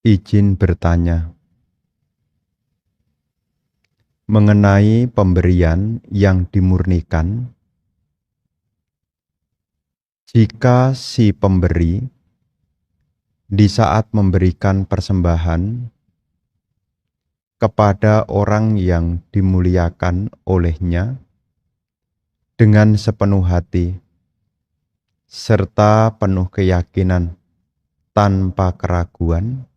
Izin bertanya mengenai pemberian yang dimurnikan. Jika si pemberi di saat memberikan persembahan kepada orang yang dimuliakan olehnya dengan sepenuh hati serta penuh keyakinan tanpa keraguan,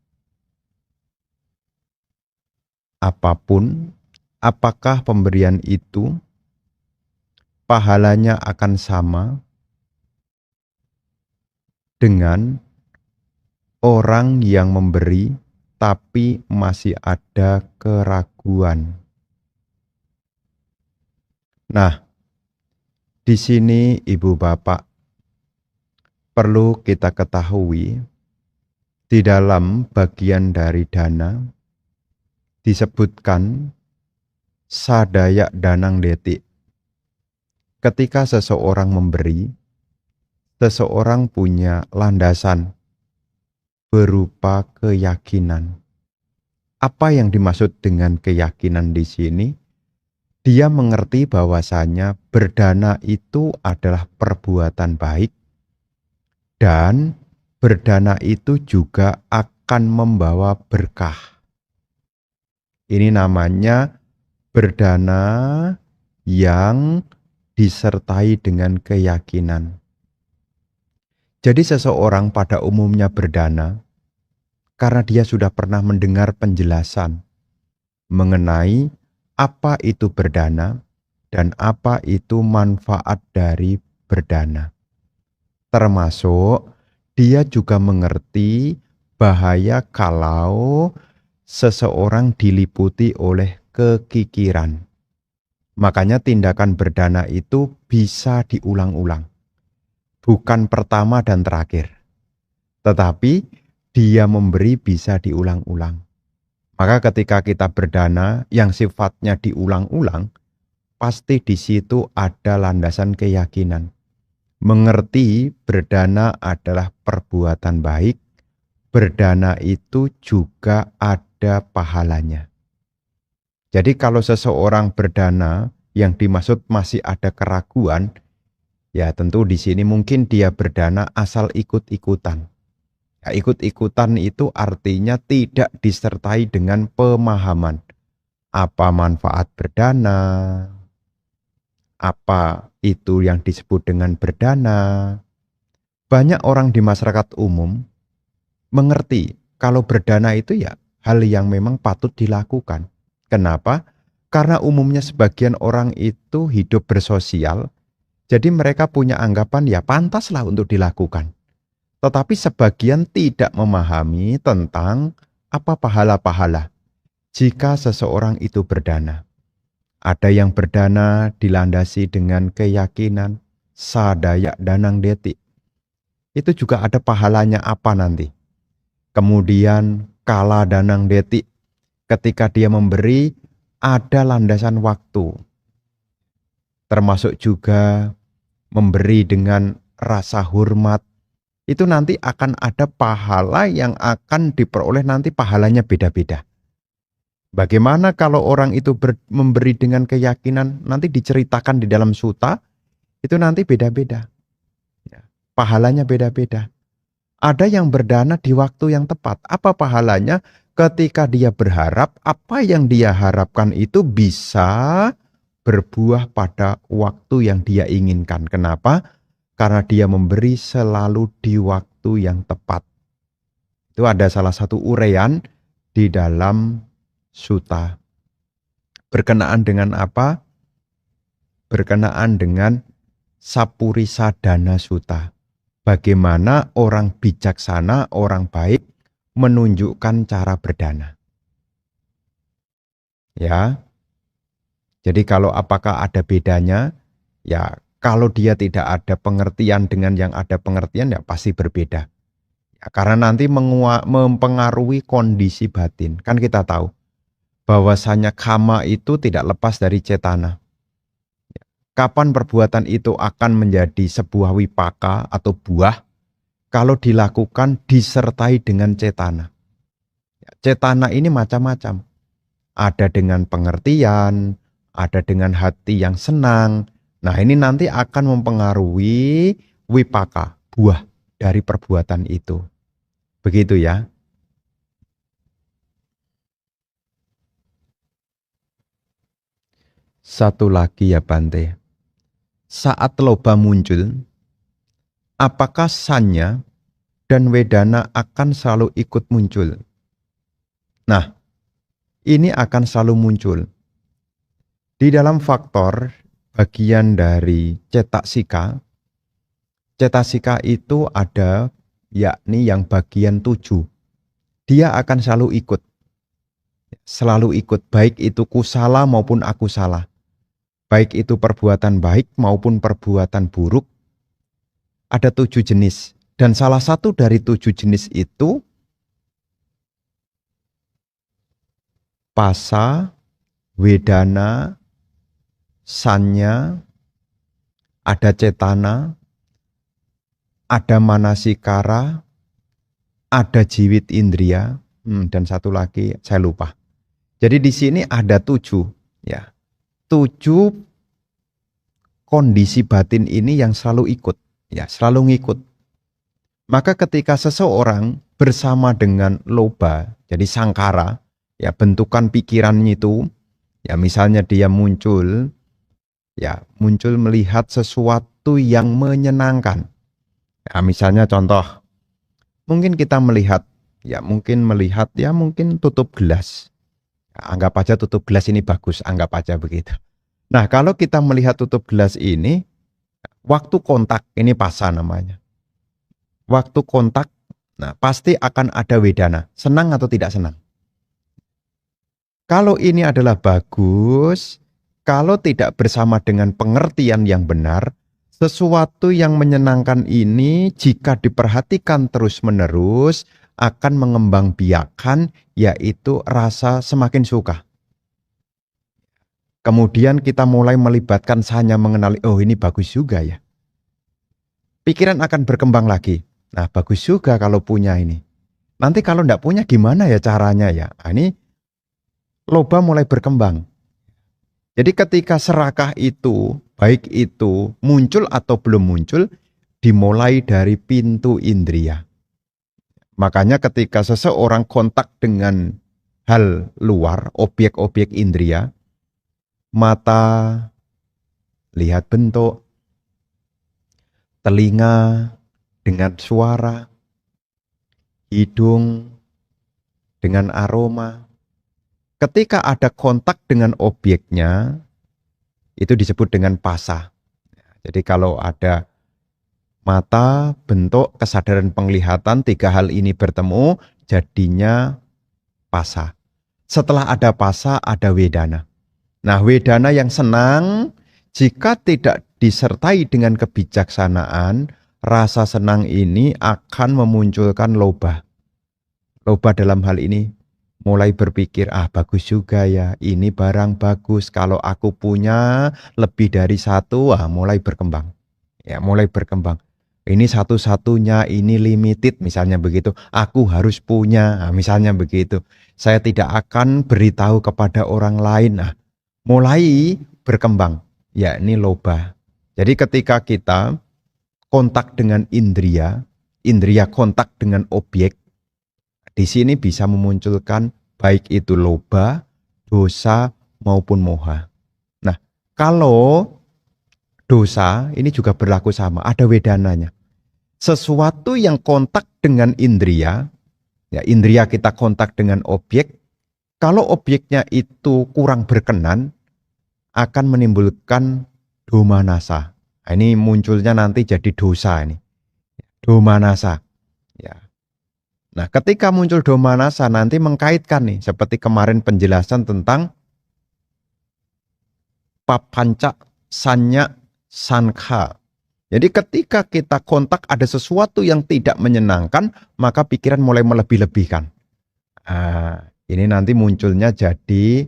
apakah pemberian itu pahalanya akan sama dengan orang yang memberi tapi masih ada keraguan. Nah, di sini Ibu Bapak perlu kita ketahui di dalam bagian dari dana disebutkan sadaya danang detik. Ketika seseorang memberi, seseorang punya landasan berupa keyakinan. Apa yang dimaksud dengan keyakinan di sini? Dia mengerti bahwasanya berdana itu adalah perbuatan baik dan berdana itu juga akan membawa berkah. Ini namanya berdana yang disertai dengan keyakinan. Jadi seseorang pada umumnya berdana karena dia sudah pernah mendengar penjelasan mengenai apa itu berdana dan apa itu manfaat dari berdana. Termasuk dia juga mengerti bahaya kalau seseorang diliputi oleh kekikiran. Makanya tindakan berdana itu bisa diulang-ulang. Bukan pertama dan terakhir. Tetapi dia memberi bisa diulang-ulang. Maka ketika kita berdana yang sifatnya diulang-ulang, pasti di situ ada landasan keyakinan. Mengerti berdana adalah perbuatan baik, berdana itu juga ada pahalanya. Jadi kalau seseorang berdana yang dimaksud masih ada keraguan, ya tentu di sini mungkin dia berdana asal ikut-ikutan. Ya, ikut-ikutan itu artinya tidak disertai dengan pemahaman. Apa manfaat berdana? Apa itu yang disebut dengan berdana? Banyak orang di masyarakat umum mengerti kalau berdana itu ya hal yang memang patut dilakukan. Kenapa? Karena umumnya sebagian orang itu hidup bersosial, jadi mereka punya anggapan ya pantaslah untuk dilakukan. Tetapi sebagian tidak memahami tentang apa pahala-pahala jika seseorang itu berdana. Ada yang berdana dilandasi dengan keyakinan, sadaya danang detik. Itu juga ada pahalanya apa nanti. Kemudian kala danang detik, ketika dia memberi ada landasan waktu. Termasuk juga memberi dengan rasa hormat. Itu nanti akan ada pahala yang akan diperoleh nanti pahalanya beda-beda. Bagaimana kalau orang itu memberi dengan keyakinan nanti diceritakan di dalam suta, itu nanti beda-beda. Ya, pahalanya beda-beda. Ada yang berdana di waktu yang tepat. Apa pahalanya? Ketika dia berharap, apa yang dia harapkan itu bisa berbuah pada waktu yang dia inginkan. Kenapa? Karena dia memberi selalu di waktu yang tepat. Itu ada salah satu uraian di dalam suta. Berkenaan dengan apa? Berkenaan dengan sapurisa dana suta. Bagaimana orang bijaksana, orang baik menunjukkan cara berdana. Ya. Jadi kalau apakah ada bedanya? Ya, kalau dia tidak ada pengertian dengan yang ada pengertian ya pasti berbeda. Ya, karena nanti mempengaruhi kondisi batin. Kan kita tahu bahwasanya kama itu tidak lepas dari cetana. Kapan perbuatan itu akan menjadi sebuah wipaka atau buah? Kalau dilakukan disertai dengan cetana. Cetana ini macam-macam. Ada dengan pengertian, ada dengan hati yang senang. Nah, ini nanti akan mempengaruhi wipaka, buah dari perbuatan itu. Begitu ya. Satu lagi ya Bante. Saat loba muncul, apakah sanya dan wedana akan selalu ikut muncul? Nah, ini akan selalu muncul. Di dalam faktor bagian dari cetasika itu ada yakni yang bagian 7. Dia akan selalu ikut, baik itu kusala maupun akusala. Baik itu perbuatan baik maupun perbuatan buruk, ada 7 jenis. Dan salah satu dari 7 jenis itu, pasa, wedana, sanya, ada cetana, ada manasikara, ada jiwit indria, dan satu lagi saya lupa. Jadi di sini ada 7, ya. 7 kondisi batin ini yang selalu ikut, ya, selalu ngikut. Maka ketika seseorang bersama dengan loba, jadi sangkara, ya bentukan pikirannya itu, ya misalnya dia muncul melihat sesuatu yang menyenangkan. Ya, misalnya contoh, mungkin kita melihat tutup gelas. Anggap aja tutup gelas ini bagus, anggap aja begitu. Nah, kalau kita melihat tutup gelas ini, waktu kontak, ini pasa namanya. Waktu kontak, nah pasti akan ada wedana, senang atau tidak senang. Kalau ini adalah bagus, kalau tidak bersama dengan pengertian yang benar, sesuatu yang menyenangkan ini jika diperhatikan terus-menerus akan mengembangbiakan, yaitu rasa semakin suka. Kemudian kita mulai melibatkan sanya mengenali, oh ini bagus juga ya. Pikiran akan berkembang lagi. Nah bagus juga kalau punya ini. Nanti kalau tidak punya gimana ya caranya ya. Nah, ini loba mulai berkembang. Jadi ketika serakah itu, baik itu muncul atau belum muncul, dimulai dari pintu indria. Makanya ketika seseorang kontak dengan hal luar, objek-objek indria, mata lihat bentuk, telinga dengan suara, hidung dengan aroma. Ketika ada kontak dengan objeknya, itu disebut dengan pasa. Jadi kalau ada mata, bentuk, kesadaran penglihatan, 3 hal ini bertemu, jadinya pasa. Setelah ada pasa, ada wedana. Nah, wedana yang senang, jika tidak disertai dengan kebijaksanaan, rasa senang ini akan memunculkan loba. Loba dalam hal ini mulai berpikir, bagus juga ya, ini barang bagus, kalau aku punya lebih dari 1, mulai berkembang. Ya, mulai berkembang. Ini satu-satunya, ini limited, misalnya begitu. Aku harus punya, misalnya begitu. Saya tidak akan beritahu kepada orang lain. Mulai berkembang, yakni loba. Jadi ketika kita kontak dengan indria kontak dengan objek, di sini bisa memunculkan baik itu loba, dosa, maupun moha. Nah, kalau dosa ini juga berlaku sama, ada wedananya. Sesuatu yang kontak dengan indria, ya indria kita kontak dengan objek, kalau objeknya itu kurang berkenan, akan menimbulkan domanasa. Nah, ini munculnya nanti jadi dosa ini. Domanasa. Ya. Nah, ketika muncul domanasa nanti mengkaitkan nih, seperti kemarin penjelasan tentang papanca, sanya, sankha. Jadi ketika kita kontak ada sesuatu yang tidak menyenangkan, maka pikiran mulai melebih-lebihkan. Ini nanti munculnya jadi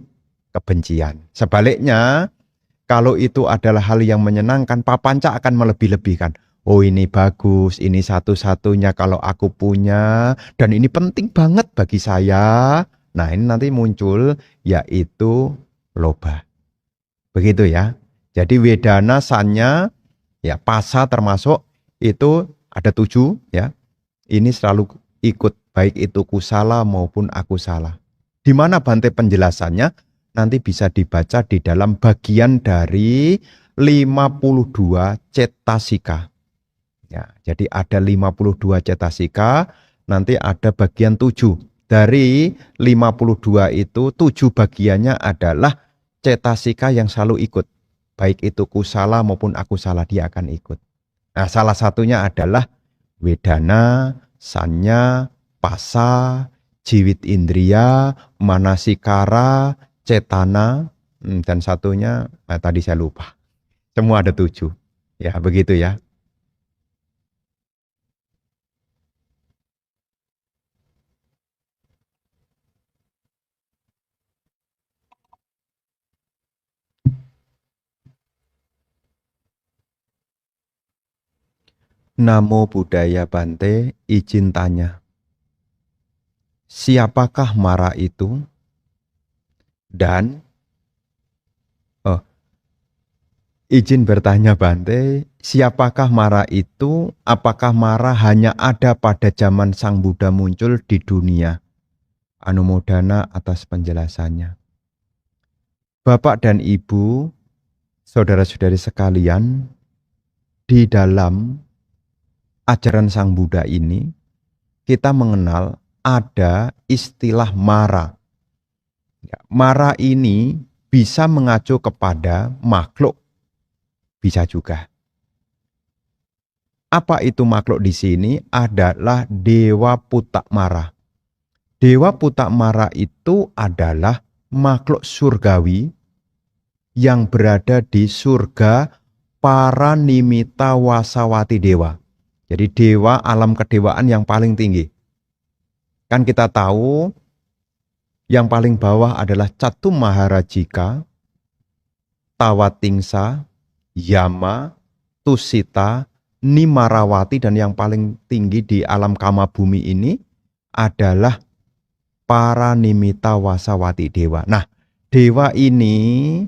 kebencian. Sebaliknya, Kalau itu adalah hal yang menyenangkan, papanca akan melebih-lebihkan. Oh ini bagus, ini satu-satunya kalau aku punya, dan ini penting banget bagi saya. Nah ini nanti muncul yaitu loba. Begitu ya. Jadi wedana, sanya, ya pasa termasuk itu ada 7 ya. Ini selalu ikut baik itu kusala maupun akusala. Di mana Bante penjelasannya? Nanti bisa dibaca di dalam bagian dari 52 cetasika. Ya, jadi ada 52 cetasika, nanti ada bagian 7. Dari 52 itu 7 bagiannya adalah cetasika yang selalu ikut. Baik itu kusala maupun akusala dia akan ikut. Nah, salah satunya adalah wedana, sanya, pasa, jiwit indria, manasikara, cetana, dan satunya tadi saya lupa. Semua ada 7. Ya, begitu ya. Namo Buddhaya Bante, izin tanya. Siapakah Mara itu? Dan izin bertanya Bante, siapakah Mara itu? Apakah Mara hanya ada pada zaman Sang Buddha muncul di dunia? Anumodana atas penjelasannya. Bapak dan Ibu, saudara-saudari sekalian, di dalam ajaran Sang Buddha ini, kita mengenal ada istilah Mara. Mara ini bisa mengacu kepada makhluk, bisa juga. Apa itu makhluk di sini? Adalah Dewa Putak Mara. Dewa Putak Mara itu adalah makhluk surgawi yang berada di surga para nimita wasawati dewa. Jadi dewa alam kedewaan yang paling tinggi. Kan kita tahu yang paling bawah adalah Catum Maharajika, Tawatingsa, Yama, Tusita, Nimarawati, dan yang paling tinggi di alam kama bumi ini adalah para nimita wasawati dewa. Nah, dewa ini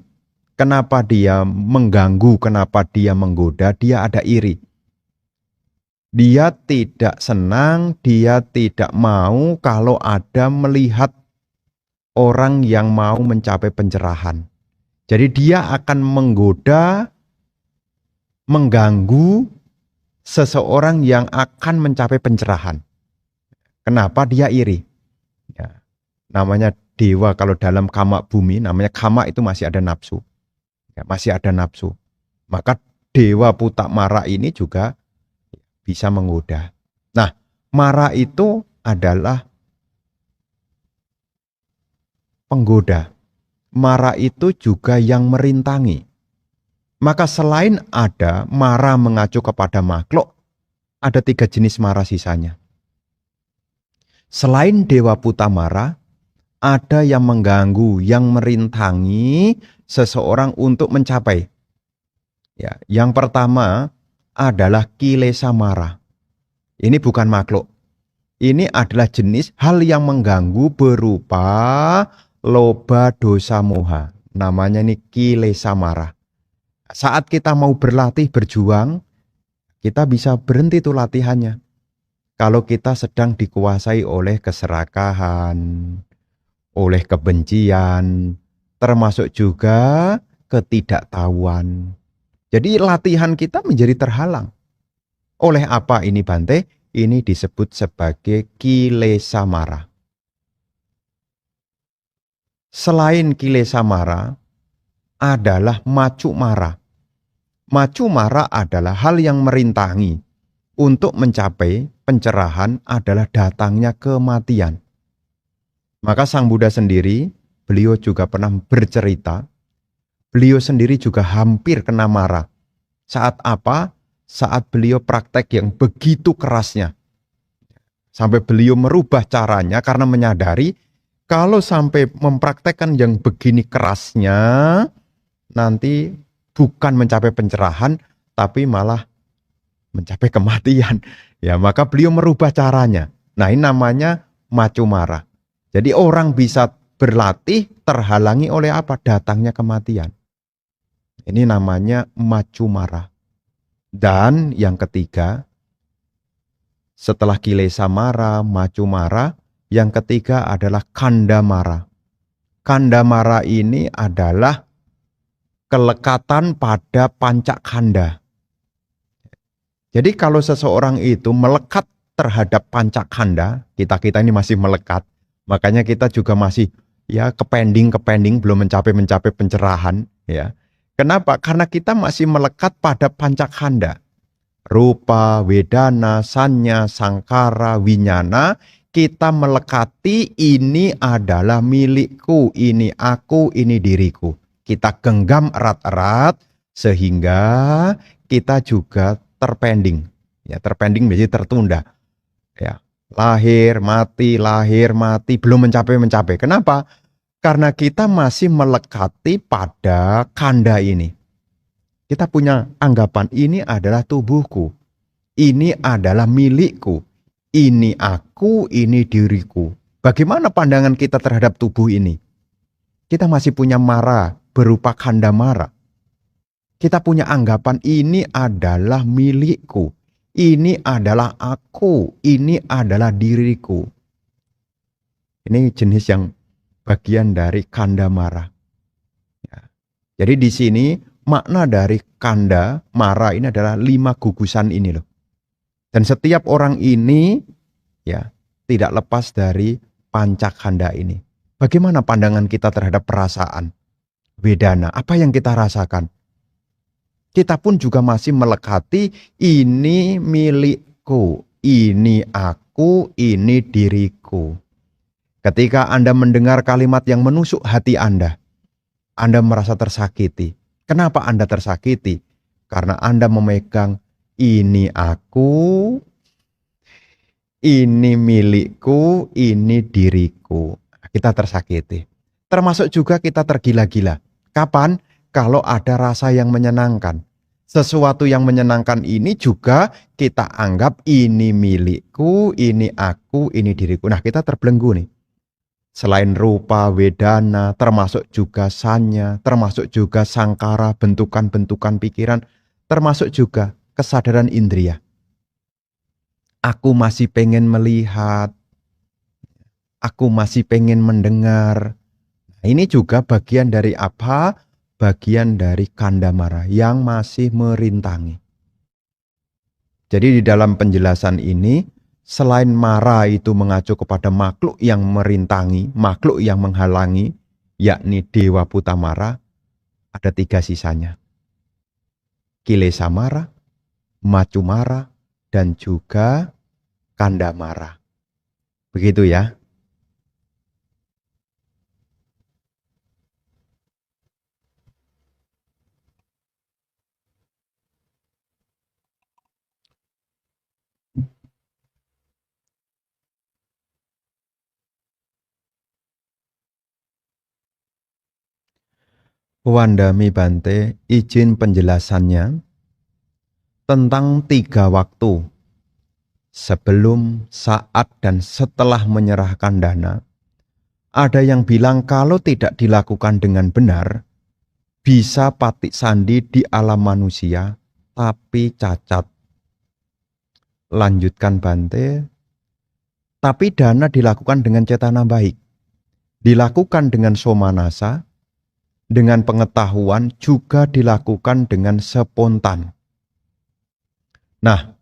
kenapa dia mengganggu, kenapa dia menggoda? Dia ada iri. Dia tidak senang, dia tidak mau kalau ada melihat orang yang mau mencapai pencerahan. Jadi dia akan menggoda, mengganggu seseorang yang akan mencapai pencerahan. Kenapa dia iri? Ya, namanya dewa kalau dalam kama bumi, namanya kama itu masih ada nafsu. Ya, masih ada nafsu. Maka dewa Putak Mara ini juga bisa menggoda. Nah, Mara itu adalah penggoda. Mara itu juga yang merintangi. Maka selain ada Mara mengacu kepada makhluk, ada 3 jenis Mara sisanya. Selain Dewa Putak Mara, ada yang mengganggu, yang merintangi seseorang untuk mencapai. Ya, yang pertama adalah Kilesa Mara. Ini bukan makhluk. Ini adalah jenis hal yang mengganggu berupa loba dosa moha. Namanya ini Kilesa Mara. Saat kita mau berlatih, berjuang, kita bisa berhenti tuh latihannya. Kalau kita sedang dikuasai oleh keserakahan, oleh kebencian, termasuk juga ketidaktahuan. Jadi latihan kita menjadi terhalang. Oleh apa ini Bante? Ini disebut sebagai Kilesa Mara. Selain Kilesa Mara, adalah Macu Mara. Macu Mara adalah hal yang merintangi. Untuk mencapai pencerahan adalah datangnya kematian. Maka Sang Buddha sendiri, beliau juga pernah bercerita, beliau sendiri juga hampir kena mara. Saat apa? Saat beliau praktek yang begitu kerasnya. Sampai beliau merubah caranya karena menyadari kalau sampai mempraktekkan yang begini kerasnya, nanti bukan mencapai pencerahan, tapi malah mencapai kematian. Ya, maka beliau merubah caranya. Nah, ini namanya macu mara. Jadi orang bisa berlatih terhalangi oleh apa? Datangnya kematian. Ini namanya macu mara. Dan yang ketiga, setelah kilesa mara, macu mara, yang ketiga adalah kanda mara. Kanda mara ini adalah kelekatan pada pancak kanda. Jadi kalau seseorang itu melekat terhadap pancak kanda, kita ini masih melekat, makanya kita juga masih ya kepending belum mencapai pencerahan, ya. Kenapa? Karena kita masih melekat pada pancak kanda. Rupa, wedana, sanya, sangkara, winyana, kita melekati ini adalah milikku, ini aku, ini diriku. Kita genggam erat-erat sehingga kita juga terpending. Ya, terpending berarti tertunda. Ya, lahir, mati, belum mencapai. Kenapa? Karena kita masih melekati pada kanda ini. Kita punya anggapan ini adalah tubuhku. Ini adalah milikku. Ini aku, ini diriku. Bagaimana pandangan kita terhadap tubuh ini? Kita masih punya mara berupa kanda mara. Kita punya anggapan ini adalah milikku. Ini adalah aku. Ini adalah diriku. Ini jenis yang bagian dari kanda mara. Ya. Jadi di sini makna dari kanda mara ini adalah 5 gugusan ini loh. Dan setiap orang ini ya tidak lepas dari pancak kanda ini. Bagaimana pandangan kita terhadap perasaan? Wedana, apa yang kita rasakan? Kita pun juga masih melekati ini milikku, ini aku, ini diriku. Ketika Anda mendengar kalimat yang menusuk hati Anda merasa tersakiti. Kenapa Anda tersakiti? Karena Anda memegang ini aku, ini milikku, ini diriku. Kita tersakiti. Termasuk juga kita tergila-gila. Kapan? Kalau ada rasa yang menyenangkan. Sesuatu yang menyenangkan ini juga kita anggap ini milikku, ini aku, ini diriku. Nah, kita terbelenggu nih. Selain rupa, wedana, termasuk juga sanya, termasuk juga sangkara, bentukan-bentukan pikiran, termasuk juga kesadaran indria. Aku masih pengen melihat, aku masih pengen mendengar. Nah, ini juga bagian dari apa? Bagian dari kanda mara yang masih merintangi. Jadi di dalam penjelasan ini, selain mara itu mengacu kepada makhluk yang merintangi, makhluk yang menghalangi, yakni Dewa Putamara, ada 3 sisanya. Kilesa mara, macu mara, dan juga kanda mara. Begitu ya. Wandami Bante, izin penjelasannya tentang 3 waktu sebelum, saat, dan setelah menyerahkan dana. Ada yang bilang kalau tidak dilakukan dengan benar, bisa patik sandi di alam manusia, tapi cacat. Lanjutkan Bante, tapi dana dilakukan dengan cetana baik, dilakukan dengan somanasa, dengan pengetahuan, juga dilakukan dengan spontan. Nah,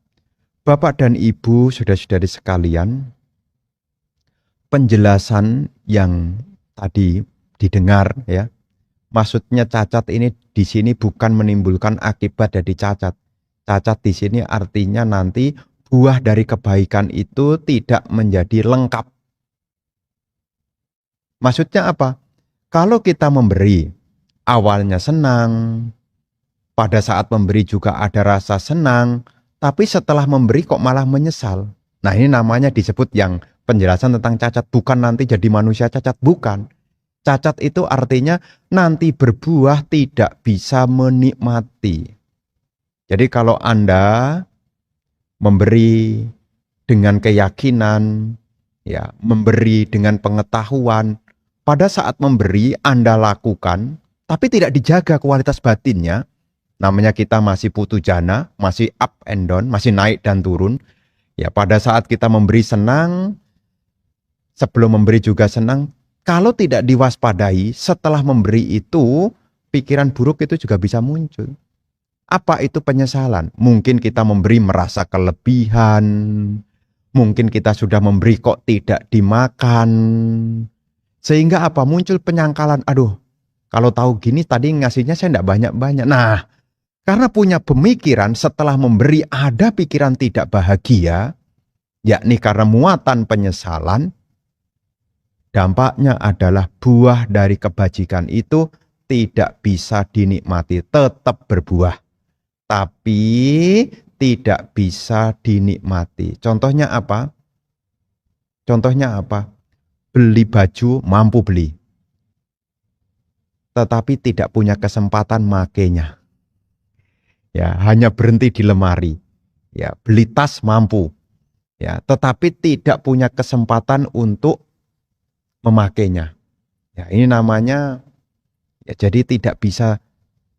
Bapak dan Ibu, saudara-saudari sekalian, penjelasan yang tadi didengar ya, maksudnya cacat ini di sini bukan menimbulkan akibat dari cacat. Cacat di sini artinya nanti buah dari kebaikan itu tidak menjadi lengkap. Maksudnya apa? Kalau kita memberi, awalnya senang, pada saat memberi juga ada rasa senang, tapi setelah memberi kok malah menyesal. Nah, ini namanya disebut yang penjelasan tentang cacat, bukan nanti jadi manusia cacat, bukan. Cacat itu artinya nanti berbuah tidak bisa menikmati. Jadi kalau Anda memberi dengan keyakinan, ya, memberi dengan pengetahuan, pada saat memberi Anda lakukan, tapi tidak dijaga kualitas batinnya, namanya kita masih putu jana, masih up and down, masih naik dan turun. Ya, pada saat kita memberi senang, sebelum memberi juga senang. Kalau tidak diwaspadai, setelah memberi itu, pikiran buruk itu juga bisa muncul. Apa itu penyesalan? Mungkin kita memberi merasa kelebihan. Mungkin kita sudah memberi kok tidak dimakan. Sehingga apa? Muncul penyangkalan. Aduh, kalau tahu gini tadi ngasihnya saya tidak banyak-banyak. Nah, karena punya pemikiran setelah memberi ada pikiran tidak bahagia, yakni karena muatan penyesalan, dampaknya adalah buah dari kebajikan itu tidak bisa dinikmati, tetap berbuah, tapi tidak bisa dinikmati. Contohnya apa? Contohnya apa? Beli baju mampu beli, tetapi tidak punya kesempatan makainya. Ya, hanya berhenti di lemari. Ya, beli tas mampu. Ya, tetapi tidak punya kesempatan untuk memakainya. Ya, ini namanya ya, jadi tidak bisa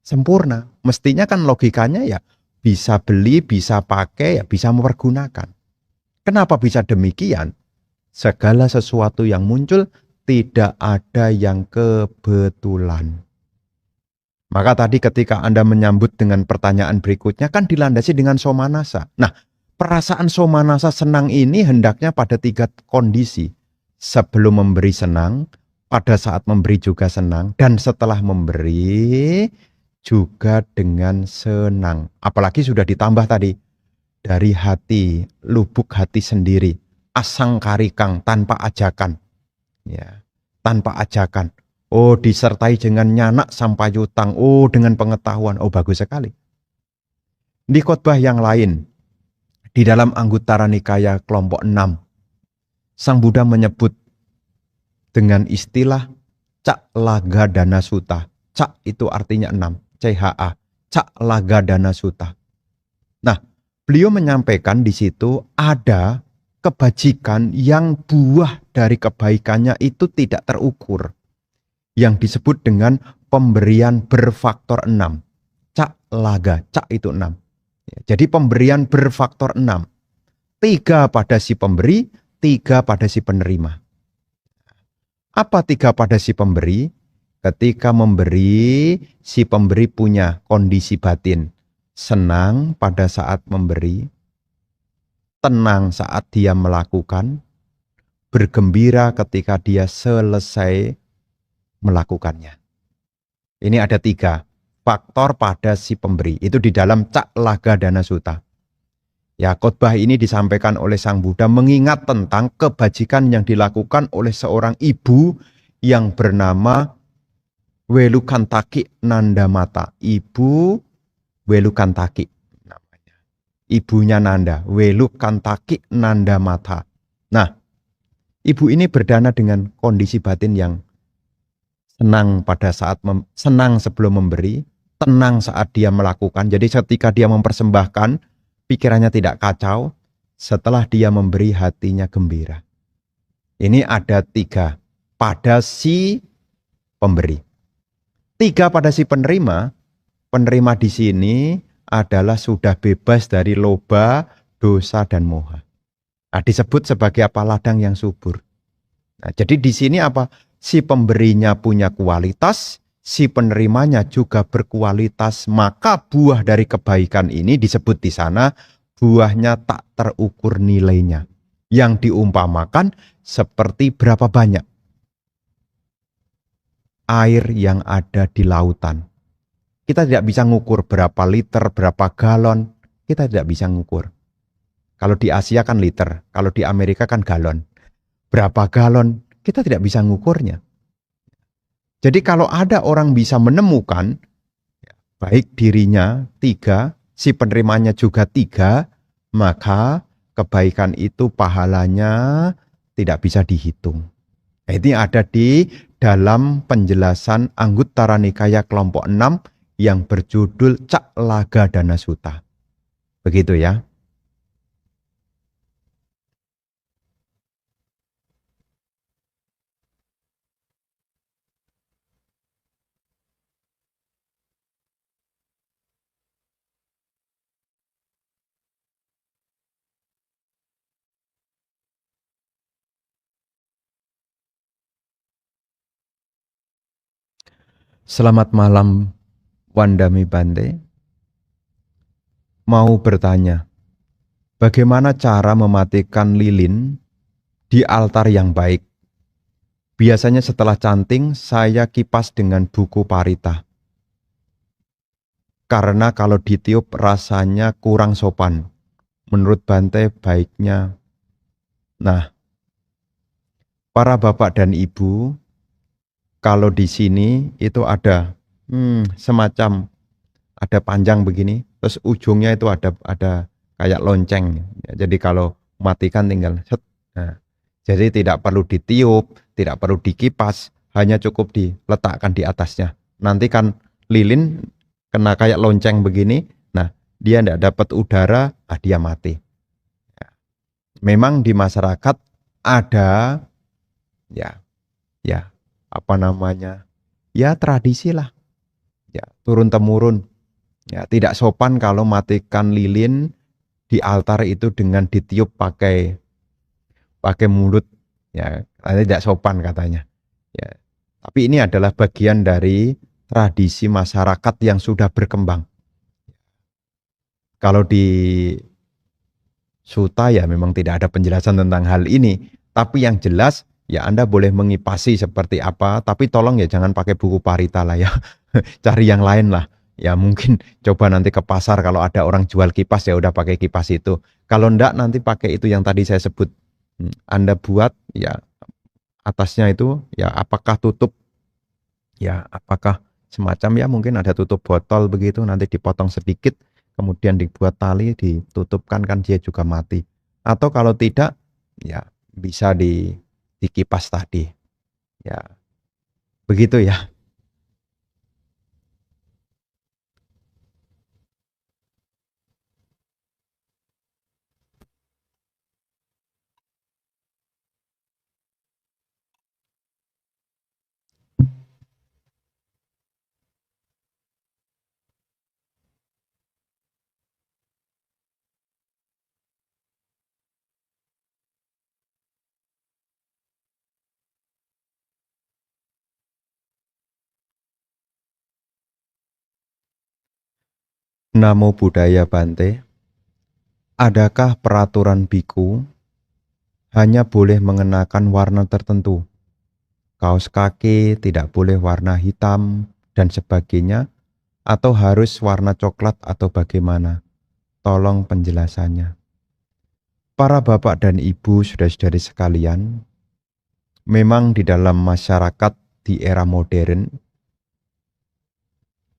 sempurna. Mestinya kan logikanya ya bisa beli, bisa pakai, ya bisa mempergunakan. Kenapa bisa demikian? Segala sesuatu yang muncul tidak ada yang kebetulan. Maka tadi ketika Anda menyambut dengan pertanyaan berikutnya kan dilandasi dengan somanasa. Nah, perasaan somanasa senang ini hendaknya pada 3 kondisi. Sebelum memberi senang, pada saat memberi juga senang, dan setelah memberi juga dengan senang. Apalagi sudah ditambah tadi, dari hati, lubuk hati sendiri, asang karikang, tanpa ajakan. Ya, tanpa ajakan. Oh, disertai dengan nyanak sampayutang. Oh, dengan pengetahuan. Oh, bagus sekali. Di khotbah yang lain, di dalam Anguttara Nikaya kelompok 6, Sang Buddha menyebut dengan istilah Cak Laga Dana Sutta. Cak itu artinya 6, CHA, Cak Laga Dana Sutta. Nah, beliau menyampaikan di situ ada kebajikan yang buah dari kebaikannya itu tidak terukur. Yang disebut dengan pemberian berfaktor 6. Cak Laga, Cak itu 6. Jadi pemberian berfaktor 6. 3 pada si pemberi, 3 pada si penerima. Apa 3 pada si pemberi? Ketika memberi, si pemberi punya kondisi batin. Senang pada saat memberi, tenang saat dia melakukan, bergembira ketika dia selesai melakukannya. Ini ada 3 faktor pada si pemberi. Itu di dalam Cak Laga Dana Sutta. Ya, khotbah ini disampaikan oleh Sang Buddha mengingat tentang kebajikan yang dilakukan oleh seorang ibu yang bernama Welukantaki Nandamata. Ibu Welukantaki namanya. Ibunya Nanda, Welukantaki Nandamata. Nah, ibu ini berdana dengan kondisi batin yang senang pada saat senang sebelum memberi, tenang saat dia melakukan. Jadi ketika dia mempersembahkan, pikirannya tidak kacau, setelah dia memberi hatinya gembira. Ini ada 3 pada si pemberi. 3 pada si penerima. Penerima di sini adalah sudah bebas dari loba, dosa, dan moha. Nah, disebut sebagai apa? Ladang yang subur. Nah, jadi di sini apa? Si pemberinya punya kualitas, si penerimanya juga berkualitas, maka buah dari kebaikan ini disebut di sana buahnya tak terukur nilainya. Yang diumpamakan seperti berapa banyak air yang ada di lautan. Kita tidak bisa ngukur berapa liter, berapa galon, kita tidak bisa ngukur. Kalau di Asia kan liter, kalau di Amerika kan galon. Berapa galon, kita tidak bisa ngukurnya. Jadi kalau ada orang bisa menemukan, baik dirinya 3, si penerimanya juga 3, maka kebaikan itu pahalanya tidak bisa dihitung. Nah, ini ada di dalam penjelasan Anguttara Nikaya kelompok 6 yang berjudul Cak Laga Dana Sutta. Begitu ya. Selamat malam Wandami Bante. Mau bertanya, bagaimana cara mematikan lilin di altar yang baik? Biasanya setelah canting, saya kipas dengan buku parita. Karena kalau ditiup rasanya kurang sopan. Menurut Bante baiknya. Nah, para bapak dan ibu, kalau di sini itu ada semacam ada panjang begini, terus ujungnya itu ada kayak lonceng. Ya, jadi kalau matikan tinggal set. Nah, jadi tidak perlu ditiup, tidak perlu dikipas, hanya cukup diletakkan di atasnya. Nanti kan lilin kena kayak lonceng begini, nah dia tidak dapat udara, dia mati. Ya. Memang di masyarakat ada ya apa namanya, ya tradisi lah, ya turun temurun. Ya, tidak sopan kalau matikan lilin di altar itu dengan ditiup pakai mulut. Ya, tidak sopan katanya. Ya. Tapi ini adalah bagian dari tradisi masyarakat yang sudah berkembang. Kalau di Suta ya memang tidak ada penjelasan tentang hal ini. Tapi yang jelas ya Anda boleh mengipasi seperti apa. Tapi tolong ya jangan pakai buku parita lah ya. Cari yang lain lah. Ya mungkin coba nanti ke pasar kalau ada orang jual kipas ya udah pakai kipas itu. Kalau enggak nanti pakai itu yang tadi saya sebut. Anda buat ya atasnya itu ya apakah tutup ya apakah semacam ya mungkin ada tutup botol begitu nanti dipotong sedikit kemudian dibuat tali ditutupkan kan dia juga mati. Atau kalau tidak ya bisa dikipas tadi. Ya begitu ya. Namo Buddhaya Bante. Adakah peraturan biku hanya boleh mengenakan warna tertentu? Kaos kaki tidak boleh warna hitam dan sebagainya atau harus warna coklat atau bagaimana? Tolong penjelasannya. Para bapak dan ibu saudara-saudari sekalian, memang di dalam masyarakat di era modern,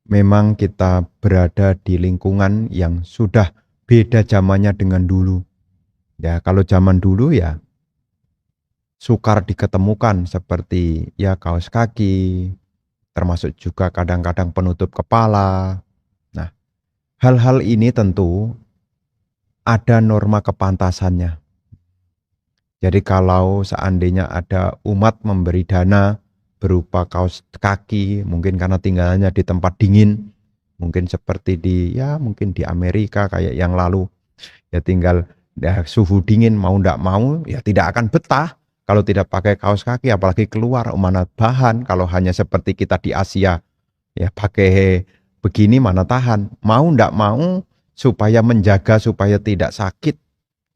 memang kita berada di lingkungan yang sudah beda zamannya dengan dulu. Ya, kalau zaman dulu ya sukar diketemukan seperti ya kaos kaki, termasuk juga kadang-kadang penutup kepala. Nah, hal-hal ini tentu ada norma kepantasannya. Jadi kalau seandainya ada umat memberi dana berupa kaos kaki, mungkin karena tinggalnya di tempat dingin, mungkin seperti mungkin di Amerika kayak yang lalu, ya tinggal ya, suhu dingin mau ndak mau ya tidak akan betah kalau tidak pakai kaos kaki, apalagi keluar mana bahan. Kalau hanya seperti kita di Asia ya pakai begini mana tahan, mau ndak mau supaya menjaga supaya tidak sakit.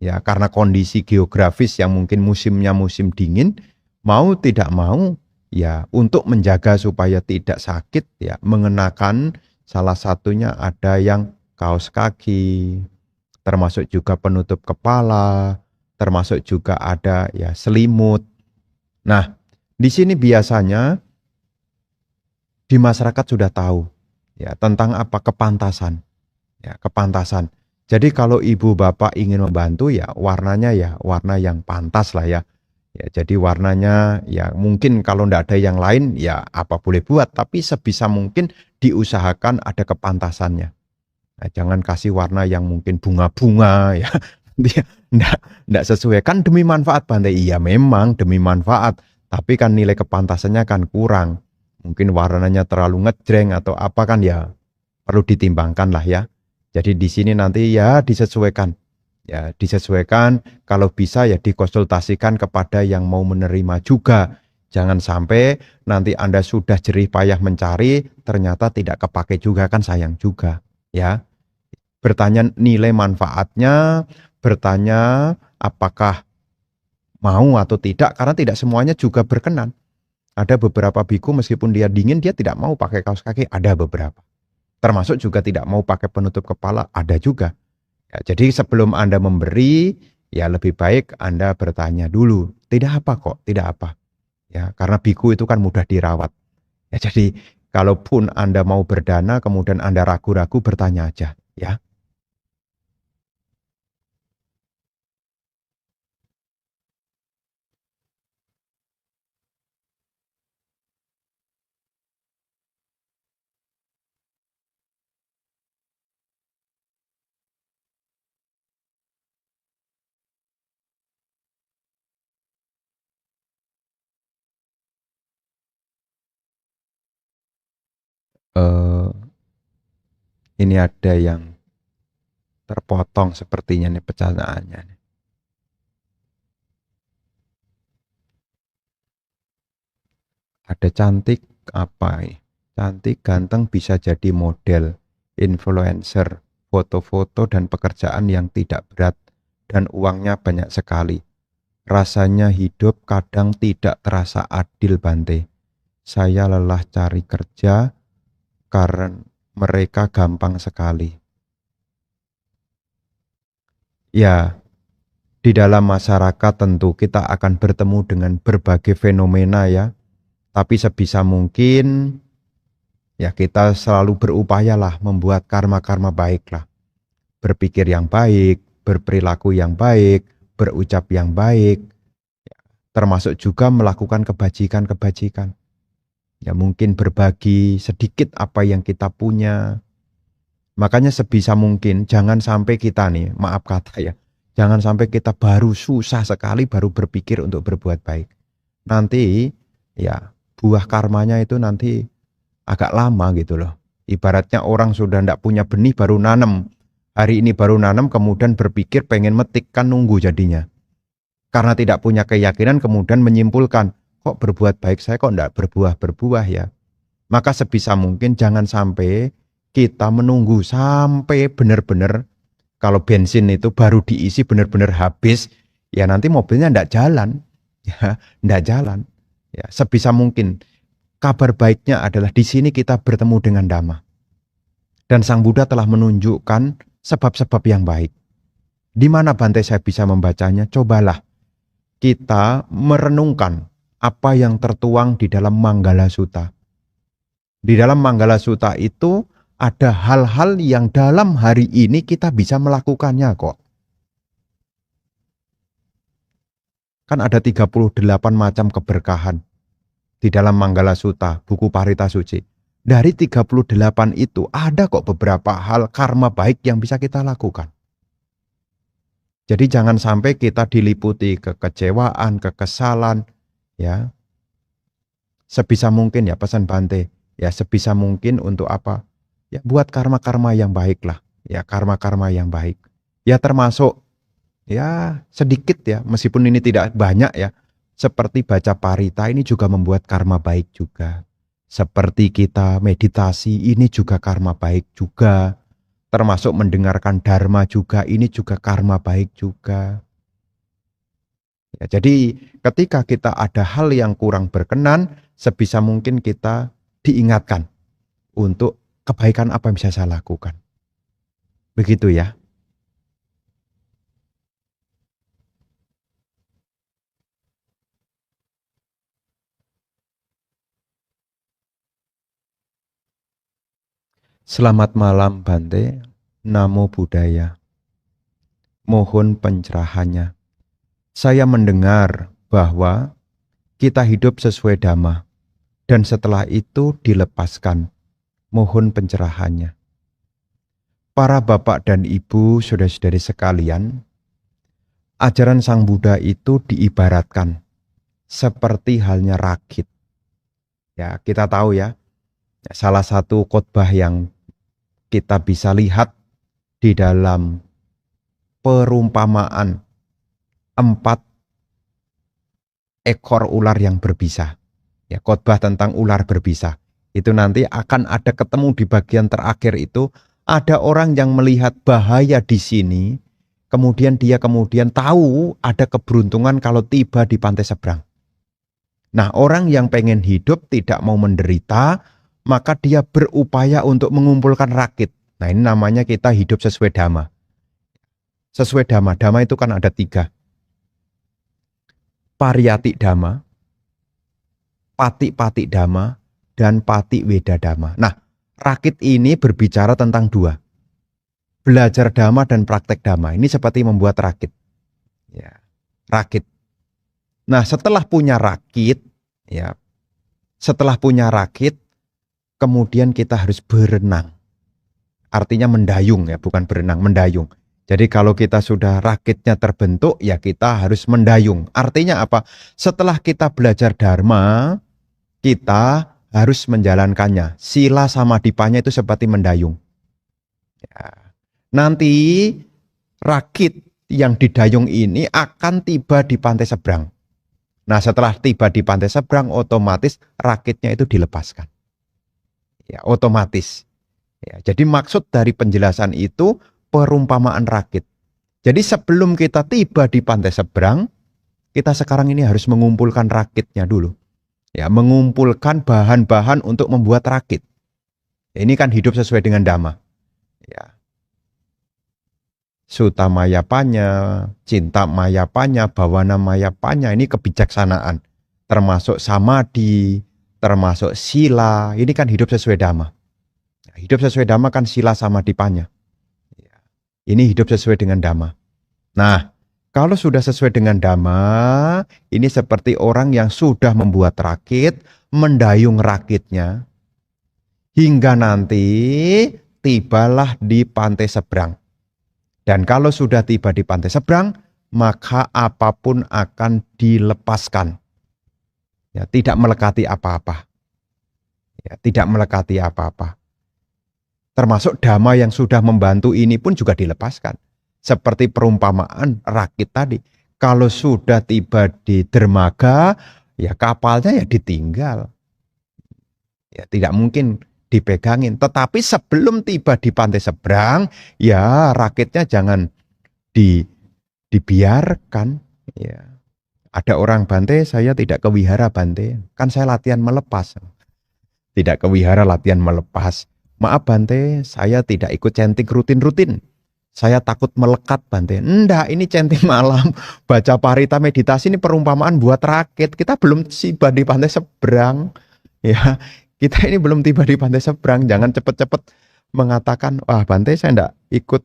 Ya, karena kondisi geografis yang mungkin musimnya musim dingin, mau tidak mau, ya untuk menjaga supaya tidak sakit, ya mengenakan salah satunya ada yang kaos kaki, termasuk juga penutup kepala, termasuk juga ada ya selimut. Nah, di sini biasanya di masyarakat sudah tahu ya tentang apa kepantasan, ya kepantasan. Jadi kalau ibu bapak ingin membantu ya warnanya ya warna yang pantas lah ya. Ya, jadi warnanya ya mungkin kalau ndak ada yang lain ya apa boleh buat, tapi sebisa mungkin diusahakan ada kepantasannya. Nah, jangan kasih warna yang mungkin bunga-bunga ya. Dia ndak sesuai kan demi manfaat Bante. Iya memang demi manfaat, tapi kan nilai kepantasannya kan kurang. Mungkin warnanya terlalu ngejreng atau apa kan ya perlu ditimbangkan lah ya. Jadi di sini nanti ya disesuaikan. Ya, disesuaikan kalau bisa ya dikonsultasikan kepada yang mau menerima juga. Jangan sampai nanti Anda sudah jerih payah mencari ternyata tidak kepake juga kan sayang juga ya. Bertanya nilai manfaatnya, bertanya apakah mau atau tidak karena tidak semuanya juga berkenan. Ada beberapa biku meskipun dia dingin dia tidak mau pakai kaos kaki, ada beberapa. Termasuk juga tidak mau pakai penutup kepala, ada juga. Ya, jadi sebelum Anda memberi, ya lebih baik Anda bertanya dulu. Tidak apa kok, tidak apa. Ya, karena biku itu kan mudah dirawat. Ya, jadi kalaupun Anda mau berdana, kemudian Anda ragu-ragu, bertanya aja. Ya, eh, ini ada yang terpotong sepertinya nih percanyaannya. Ada cantik apa ini? Cantik, ganteng bisa jadi model, influencer, foto-foto dan pekerjaan yang tidak berat dan uangnya banyak sekali. Rasanya hidup kadang tidak terasa adil Bante. Saya lelah cari kerja karena mereka gampang sekali. Ya, di dalam masyarakat tentu kita akan bertemu dengan berbagai fenomena ya. Tapi sebisa mungkin ya kita selalu berupayalah membuat karma-karma baik lah. Berpikir yang baik, berperilaku yang baik, berucap yang baik, termasuk juga melakukan kebajikan-kebajikan. Ya mungkin berbagi sedikit apa yang kita punya. Makanya sebisa mungkin jangan sampai kita nih, maaf kata ya, jangan sampai kita baru susah sekali baru berpikir untuk berbuat baik. Nanti ya buah karmanya itu nanti agak lama gitu loh. Ibaratnya orang sudah ndak punya benih baru nanam. Hari ini baru nanam kemudian berpikir pengen metik kan nunggu jadinya. Karena tidak punya keyakinan kemudian menyimpulkan, kok berbuat baik saya kok ndak berbuah-berbuah ya. Maka sebisa mungkin jangan sampai kita menunggu sampai benar-benar kalau bensin itu baru diisi benar-benar habis, ya nanti mobilnya ndak jalan. Ya, ndak jalan. Ya, sebisa mungkin kabar baiknya adalah di sini kita bertemu dengan Dhamma. Dan Sang Buddha telah menunjukkan sebab-sebab yang baik. Di mana Bante saya bisa membacanya? Cobalah kita merenungkan apa yang tertuang di dalam Manggala Sutta. Di dalam Manggala Sutta itu ada hal-hal yang dalam hari ini kita bisa melakukannya kok. Kan ada 38 macam keberkahan di dalam Manggala Sutta, buku Parita Suci. Dari 38 itu ada kok beberapa hal karma baik yang bisa kita lakukan. Jadi jangan sampai kita diliputi kekecewaan, kekesalan, ya. Sebisa mungkin ya pesan Bante, ya sebisa mungkin untuk apa? Ya buat karma-karma yang baik lah, ya karma-karma yang baik. Ya termasuk ya sedikit ya, meskipun ini tidak banyak ya. Seperti baca parita ini juga membuat karma baik juga. Seperti kita meditasi ini juga karma baik juga. Termasuk mendengarkan dharma juga ini juga karma baik juga. Ya, jadi ketika kita ada hal yang kurang berkenan, sebisa mungkin kita diingatkan untuk kebaikan apa yang bisa saya lakukan. Begitu ya. Selamat malam Bante, Namo Buddhaya. Mohon pencerahannya. Saya mendengar bahwa kita hidup sesuai dhamma dan setelah itu dilepaskan. Mohon pencerahannya. Para bapak dan ibu, saudara-saudari sekalian, ajaran Sang Buddha itu diibaratkan seperti halnya rakit. Ya, kita tahu ya, salah satu khotbah yang kita bisa lihat di dalam perumpamaan 4 ekor ular yang berbisa. Ya, khotbah tentang ular berbisa. Itu nanti akan ada ketemu di bagian terakhir itu, ada orang yang melihat bahaya di sini, kemudian dia tahu ada keberuntungan kalau tiba di pantai seberang. Nah, orang yang pengen hidup tidak mau menderita, maka dia berupaya untuk mengumpulkan rakit. Nah, ini namanya kita hidup sesuai dhamma. Sesuai dhamma. Dhamma itu kan ada 3. Pariyati dhamma, pati-pati dhamma, dan pati weda dhamma. Nah, rakit ini berbicara tentang 2. Belajar dhamma dan praktek dhamma. Ini seperti membuat rakit. Ya, rakit. Nah, setelah punya rakit, ya, kemudian kita harus berenang. Artinya mendayung ya, bukan berenang, mendayung. Jadi kalau kita sudah rakitnya terbentuk, ya kita harus mendayung. Artinya apa? Setelah kita belajar dharma, kita harus menjalankannya. Sila sama dipanya itu seperti mendayung. Ya. Nanti rakit yang didayung ini akan tiba di pantai seberang. Nah, setelah tiba di pantai seberang, otomatis rakitnya itu dilepaskan. Ya, otomatis. Ya, jadi maksud dari penjelasan itu perumpamaan rakit. Jadi sebelum kita tiba di pantai seberang, kita sekarang ini harus mengumpulkan rakitnya dulu. Ya, mengumpulkan bahan-bahan untuk membuat rakit. Ini kan hidup sesuai dengan dhamma. Ya. Sutta mayapanya, cinta mayapanya, bawana mayapanya, ini kebijaksanaan. Termasuk samadhi, termasuk sila, ini kan hidup sesuai dhamma. Hidup sesuai dhamma kan sila samadhipanya. Ini hidup sesuai dengan dhamma. Nah, kalau sudah sesuai dengan dhamma, ini seperti orang yang sudah membuat rakit, mendayung rakitnya, hingga nanti tibalah di pantai seberang. Dan kalau sudah tiba di pantai seberang, maka apapun akan dilepaskan. Ya, tidak melekati apa-apa. Ya, tidak melekati apa-apa. Termasuk dhamma yang sudah membantu ini pun juga dilepaskan. Seperti perumpamaan rakit tadi. Kalau sudah tiba di dermaga, ya kapalnya ya ditinggal. Ya tidak mungkin dipegangin. Tetapi sebelum tiba di pantai seberang, ya rakitnya jangan dibiarkan. Ya. Ada orang Bante, saya tidak ke wihara Bante. Kan saya latihan melepas. Tidak ke wihara latihan melepas. Maaf Bante, saya tidak ikut chanting rutin-rutin. Saya takut melekat Bante. Enggak, ini chanting malam. Baca parita meditasi ini perumpamaan buat rakit. Kita belum tiba di pantai seberang. Ya, kita ini belum tiba di pantai seberang. Jangan cepet-cepet mengatakan, wah Bante saya enggak ikut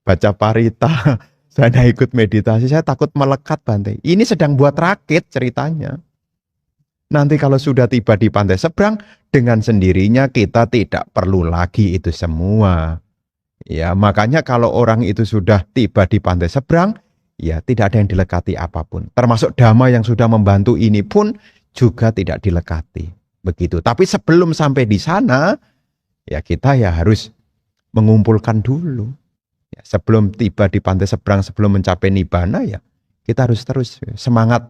baca parita. Saya enggak ikut meditasi. Saya takut melekat Bante. Ini sedang buat rakit ceritanya. Nanti kalau sudah tiba di pantai seberang, dengan sendirinya kita tidak perlu lagi itu semua. Ya, makanya kalau orang itu sudah tiba di pantai seberang, ya tidak ada yang dilekati apapun. Termasuk dhamma yang sudah membantu ini pun juga tidak dilekati. Begitu. Tapi sebelum sampai di sana, ya kita ya harus mengumpulkan dulu. Ya, sebelum tiba di pantai seberang, sebelum mencapai nibbana, ya kita harus terus semangat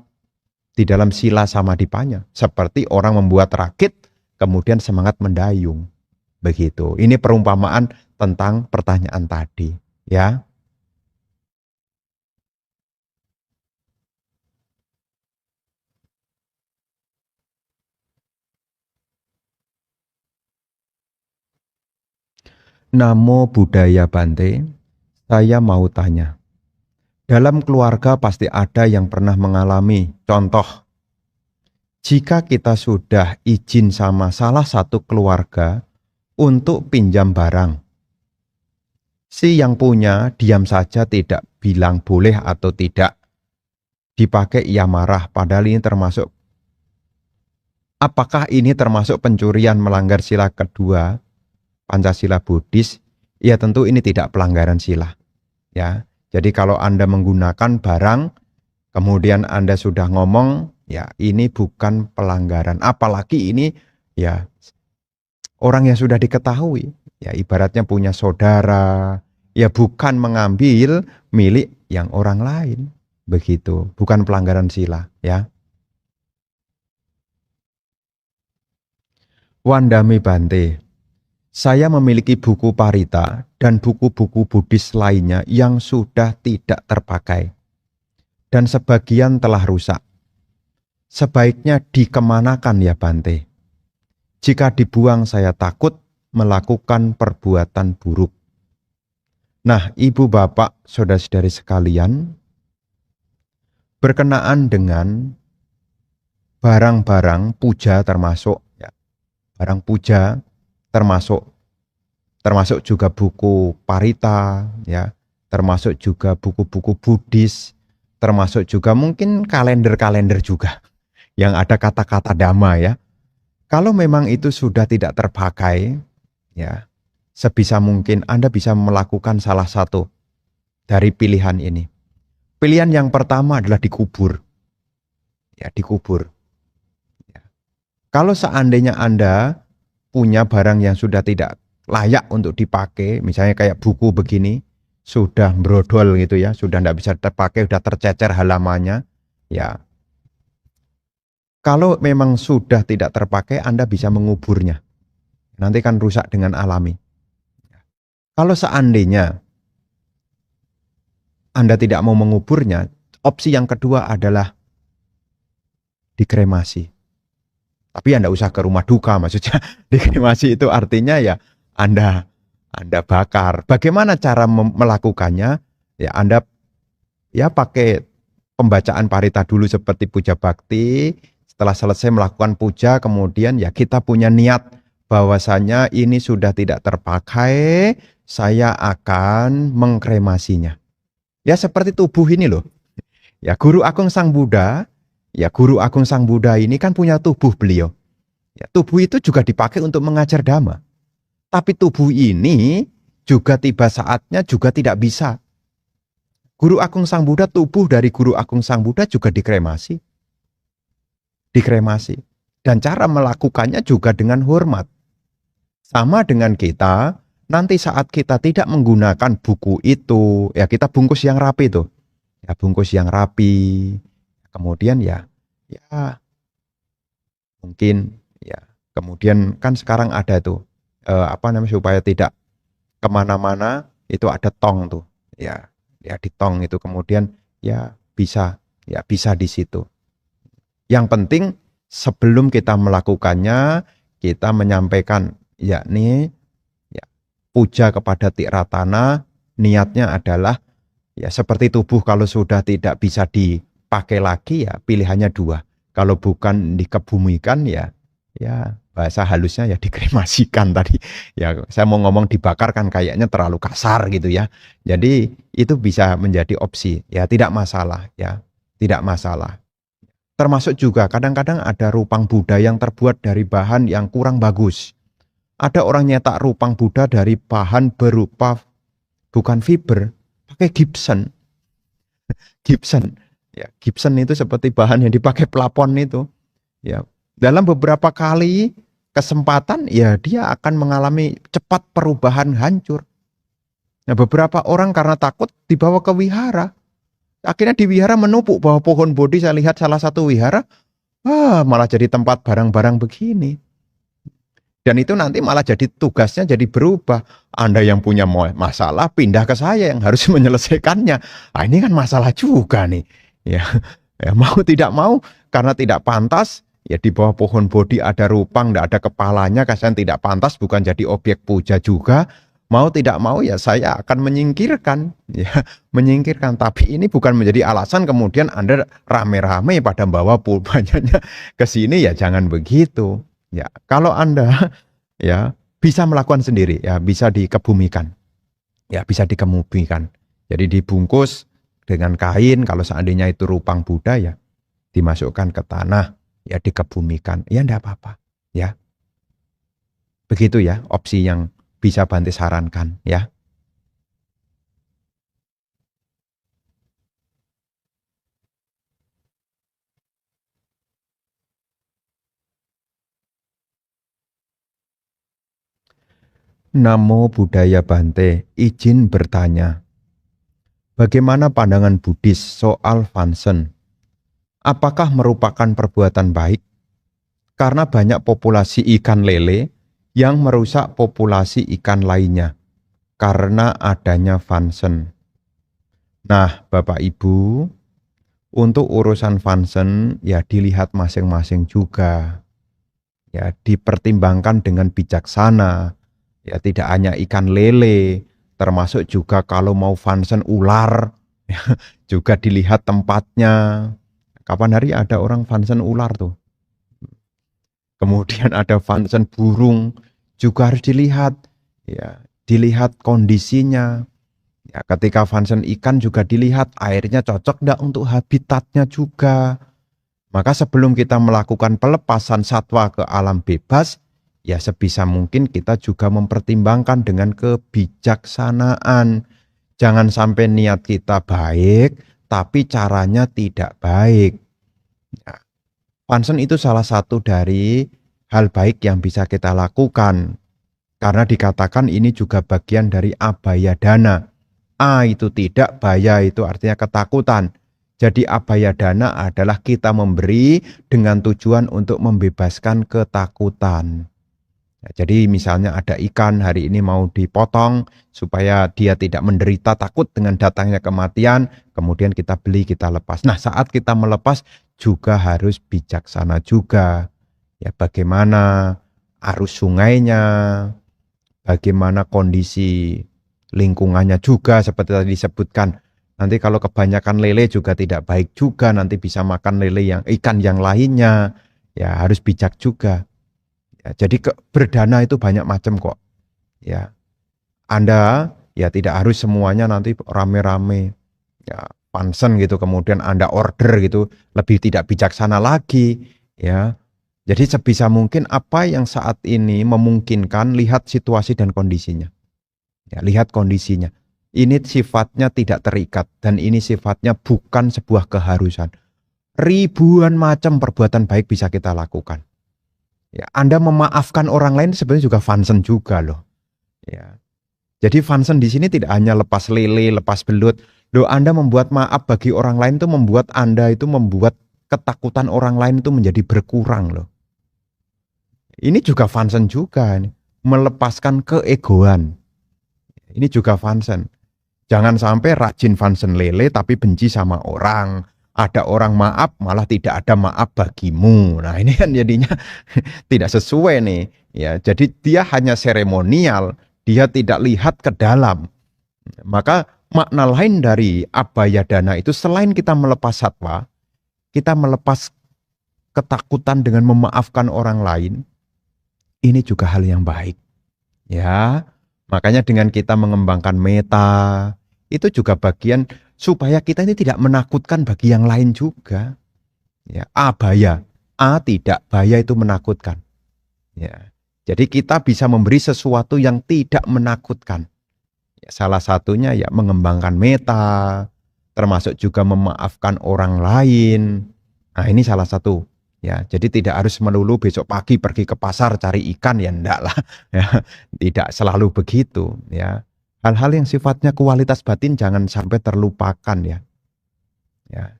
di dalam sila samadhipanya. Seperti orang membuat rakit, kemudian semangat mendayung. Begitu. Ini perumpamaan tentang pertanyaan tadi. Ya. Namo Buddhaya Bante, saya mau tanya. Dalam keluarga pasti ada yang pernah mengalami contoh. Jika kita sudah izin sama salah satu keluarga untuk pinjam barang, si yang punya diam saja tidak bilang boleh atau tidak. dipakai ia marah, padahal ini termasuk, apakah ini termasuk pencurian melanggar sila kedua Pancasila Buddhis? Ya tentu ini tidak pelanggaran sila. Ya, jadi kalau Anda menggunakan barang, kemudian Anda sudah ngomong, ya ini bukan pelanggaran. Apalagi ini ya orang yang sudah diketahui, ya ibaratnya punya saudara, ya bukan mengambil milik yang orang lain. Begitu, bukan pelanggaran sila, ya. Wandami Bante, saya memiliki buku Parita dan buku-buku Buddhis lainnya yang sudah tidak terpakai dan sebagian telah rusak. Sebaiknya dikemanakan ya Bante? Jika dibuang saya takut melakukan perbuatan buruk. Nah, ibu bapak, saudara-saudari sekalian, berkenaan dengan barang-barang puja termasuk, ya, barang puja termasuk juga buku Parita, ya, termasuk juga buku-buku Buddhis, termasuk juga mungkin kalender-kalender juga yang ada kata-kata dhamma, ya. Kalau memang itu sudah tidak terpakai, ya, sebisa mungkin Anda bisa melakukan salah satu dari pilihan ini. Pilihan yang pertama adalah dikubur. Ya, dikubur. Ya. Kalau seandainya Anda punya barang yang sudah tidak layak untuk dipakai, misalnya kayak buku begini, sudah brodol gitu ya, sudah tidak bisa terpakai, sudah tercecer halamannya, ya. Kalau memang sudah tidak terpakai, Anda bisa menguburnya. Nanti kan rusak dengan alami. Kalau seandainya Anda tidak mau menguburnya, opsi yang kedua adalah dikremasi. Tapi Anda usah ke rumah duka, maksudnya dikremasi itu artinya ya Anda bakar. Bagaimana cara melakukannya? Ya Anda ya pakai pembacaan Parita dulu seperti puja bakti. Setelah selesai melakukan puja, kemudian ya kita punya niat bahwasanya ini sudah tidak terpakai, saya akan mengkremasinya. Ya seperti tubuh ini loh. Ya Guru Agung Sang Buddha, ini kan punya tubuh beliau. Ya, tubuh itu juga dipakai untuk mengajar dhamma. Tapi tubuh ini juga tiba saatnya juga tidak bisa. Guru Agung Sang Buddha, tubuh dari Guru Agung Sang Buddha juga dikremasi. Dan cara melakukannya juga dengan hormat. Sama dengan kita, nanti saat kita tidak menggunakan buku itu, ya kita bungkus yang rapi tuh. Ya bungkus yang rapi. Kemudian ya mungkin ya kemudian kan sekarang ada tuh supaya tidak kemana-mana itu ada tong tuh. Ya di tong itu kemudian ya bisa di situ. Yang penting sebelum kita melakukannya kita menyampaikan yakni puja kepada Tikratana, niatnya adalah ya seperti tubuh kalau sudah tidak bisa dipakai lagi ya pilihannya dua. Kalau bukan dikebumikan ya bahasa halusnya ya dikremasikan tadi. Ya saya mau ngomong dibakar kan kayaknya terlalu kasar gitu ya. Jadi itu bisa menjadi opsi. Ya tidak masalah ya. Tidak masalah. Termasuk juga kadang-kadang ada rupang Buddha yang terbuat dari bahan yang kurang bagus. Ada orang nyetak rupang Buddha dari bahan berupa bukan fiber, pakai Gibson. Ya, Gibson itu seperti bahan yang dipakai pelapon itu. Ya, dalam beberapa kali kesempatan ya dia akan mengalami cepat perubahan hancur. Nah, beberapa orang karena takut dibawa ke wihara. Akhirnya di wihara menupuk bahwa pohon Bodhi, saya lihat salah satu wihara, malah jadi tempat barang-barang begini. Dan itu nanti malah jadi tugasnya jadi berubah. Anda yang punya masalah pindah ke saya yang harus menyelesaikannya. Nah, ini kan masalah juga nih. Ya, mau tidak mau karena tidak pantas. Ya di bawah pohon Bodhi ada rupang, tidak ada kepalanya, kasihan tidak pantas, bukan jadi objek puja juga. Mau tidak mau ya saya akan menyingkirkan, Tapi ini bukan menjadi alasan kemudian Anda rame-rame pada bawa pulpanya ke sini, ya jangan begitu. Ya, kalau Anda ya bisa melakukan sendiri, ya bisa dikebumikan. Ya, bisa dikebumikan. Jadi dibungkus, dengan kain, kalau seandainya itu rupang Buddha ya dimasukkan ke tanah, ya dikebumikan, ya enggak apa-apa, ya. Begitu ya opsi yang bisa Bante sarankan, ya. Namo Buddhaya Bante, izin bertanya. Bagaimana pandangan Buddhis soal fansen? Apakah merupakan perbuatan baik? Karena banyak populasi ikan lele yang merusak populasi ikan lainnya karena adanya fansen. Nah, Bapak Ibu, untuk urusan fansen ya dilihat masing-masing juga. Ya, dipertimbangkan dengan bijaksana. Ya, tidak hanya ikan lele, termasuk juga kalau mau fansen ular, ya, juga dilihat tempatnya. Kapan hari ada orang fansen ular tuh. Kemudian ada fansen burung, juga harus dilihat. Ya, dilihat kondisinya. Ya, ketika fansen ikan juga dilihat airnya cocok enggak untuk habitatnya juga. Maka sebelum kita melakukan pelepasan satwa ke alam bebas, ya sebisa mungkin kita juga mempertimbangkan dengan kebijaksanaan. Jangan sampai niat kita baik, tapi caranya tidak baik. Ya, fansen itu salah satu dari hal baik yang bisa kita lakukan. Karena dikatakan ini juga bagian dari abaya dana. A itu tidak, baya itu artinya ketakutan. Jadi abaya dana adalah kita memberi dengan tujuan untuk membebaskan ketakutan. Ya, jadi misalnya ada ikan hari ini mau dipotong supaya dia tidak menderita takut dengan datangnya kematian, kemudian kita beli, kita lepas. Nah, saat kita melepas juga harus bijaksana juga. Ya, bagaimana arus sungainya, bagaimana kondisi lingkungannya juga seperti tadi disebutkan. Nanti kalau kebanyakan lele juga tidak baik juga, nanti bisa makan lele yang ikan yang lainnya. Ya, harus bijak juga. Ya, jadi berdana itu banyak macam kok. Ya, Anda ya tidak harus semuanya nanti rame-rame. Ya, pansen gitu kemudian Anda order gitu, lebih tidak bijaksana lagi, ya. Jadi sebisa mungkin apa yang saat ini memungkinkan, lihat situasi dan kondisinya. Ya, lihat kondisinya. Ini sifatnya tidak terikat dan ini sifatnya bukan sebuah keharusan. Ribuan macam perbuatan baik bisa kita lakukan. Ya, Anda memaafkan orang lain sebenarnya juga fansen juga loh. Ya. Jadi fansen di sini tidak hanya lepas lele, lepas belut. Loh, Anda membuat maaf bagi orang lain itu membuat Anda itu membuat ketakutan orang lain itu menjadi berkurang loh. Ini juga fansen juga nih. Melepaskan keegoan. Ini juga fansen. Jangan sampai rajin fansen lele tapi benci sama orang. Ada orang maaf malah tidak ada maaf bagimu. Nah, ini kan jadinya tidak sesuai nih. Ya, jadi dia hanya seremonial, dia tidak lihat ke dalam. Maka makna lain dari abaya dana itu selain kita melepas satwa, kita melepas ketakutan dengan memaafkan orang lain. Ini juga hal yang baik. Ya, makanya dengan kita mengembangkan meta, itu juga bagian supaya kita ini tidak menakutkan bagi yang lain juga. Ya, abaya, a tidak, baya itu menakutkan. Ya, jadi kita bisa memberi sesuatu yang tidak menakutkan. Ya, salah satunya ya mengembangkan meta, termasuk juga memaafkan orang lain. Nah, ini salah satu. Ya, jadi tidak harus melulu besok pagi pergi ke pasar cari ikan, ya enggak lah. Ya, tidak selalu begitu. Ya, hal-hal yang sifatnya kualitas batin jangan sampai terlupakan ya. Ya,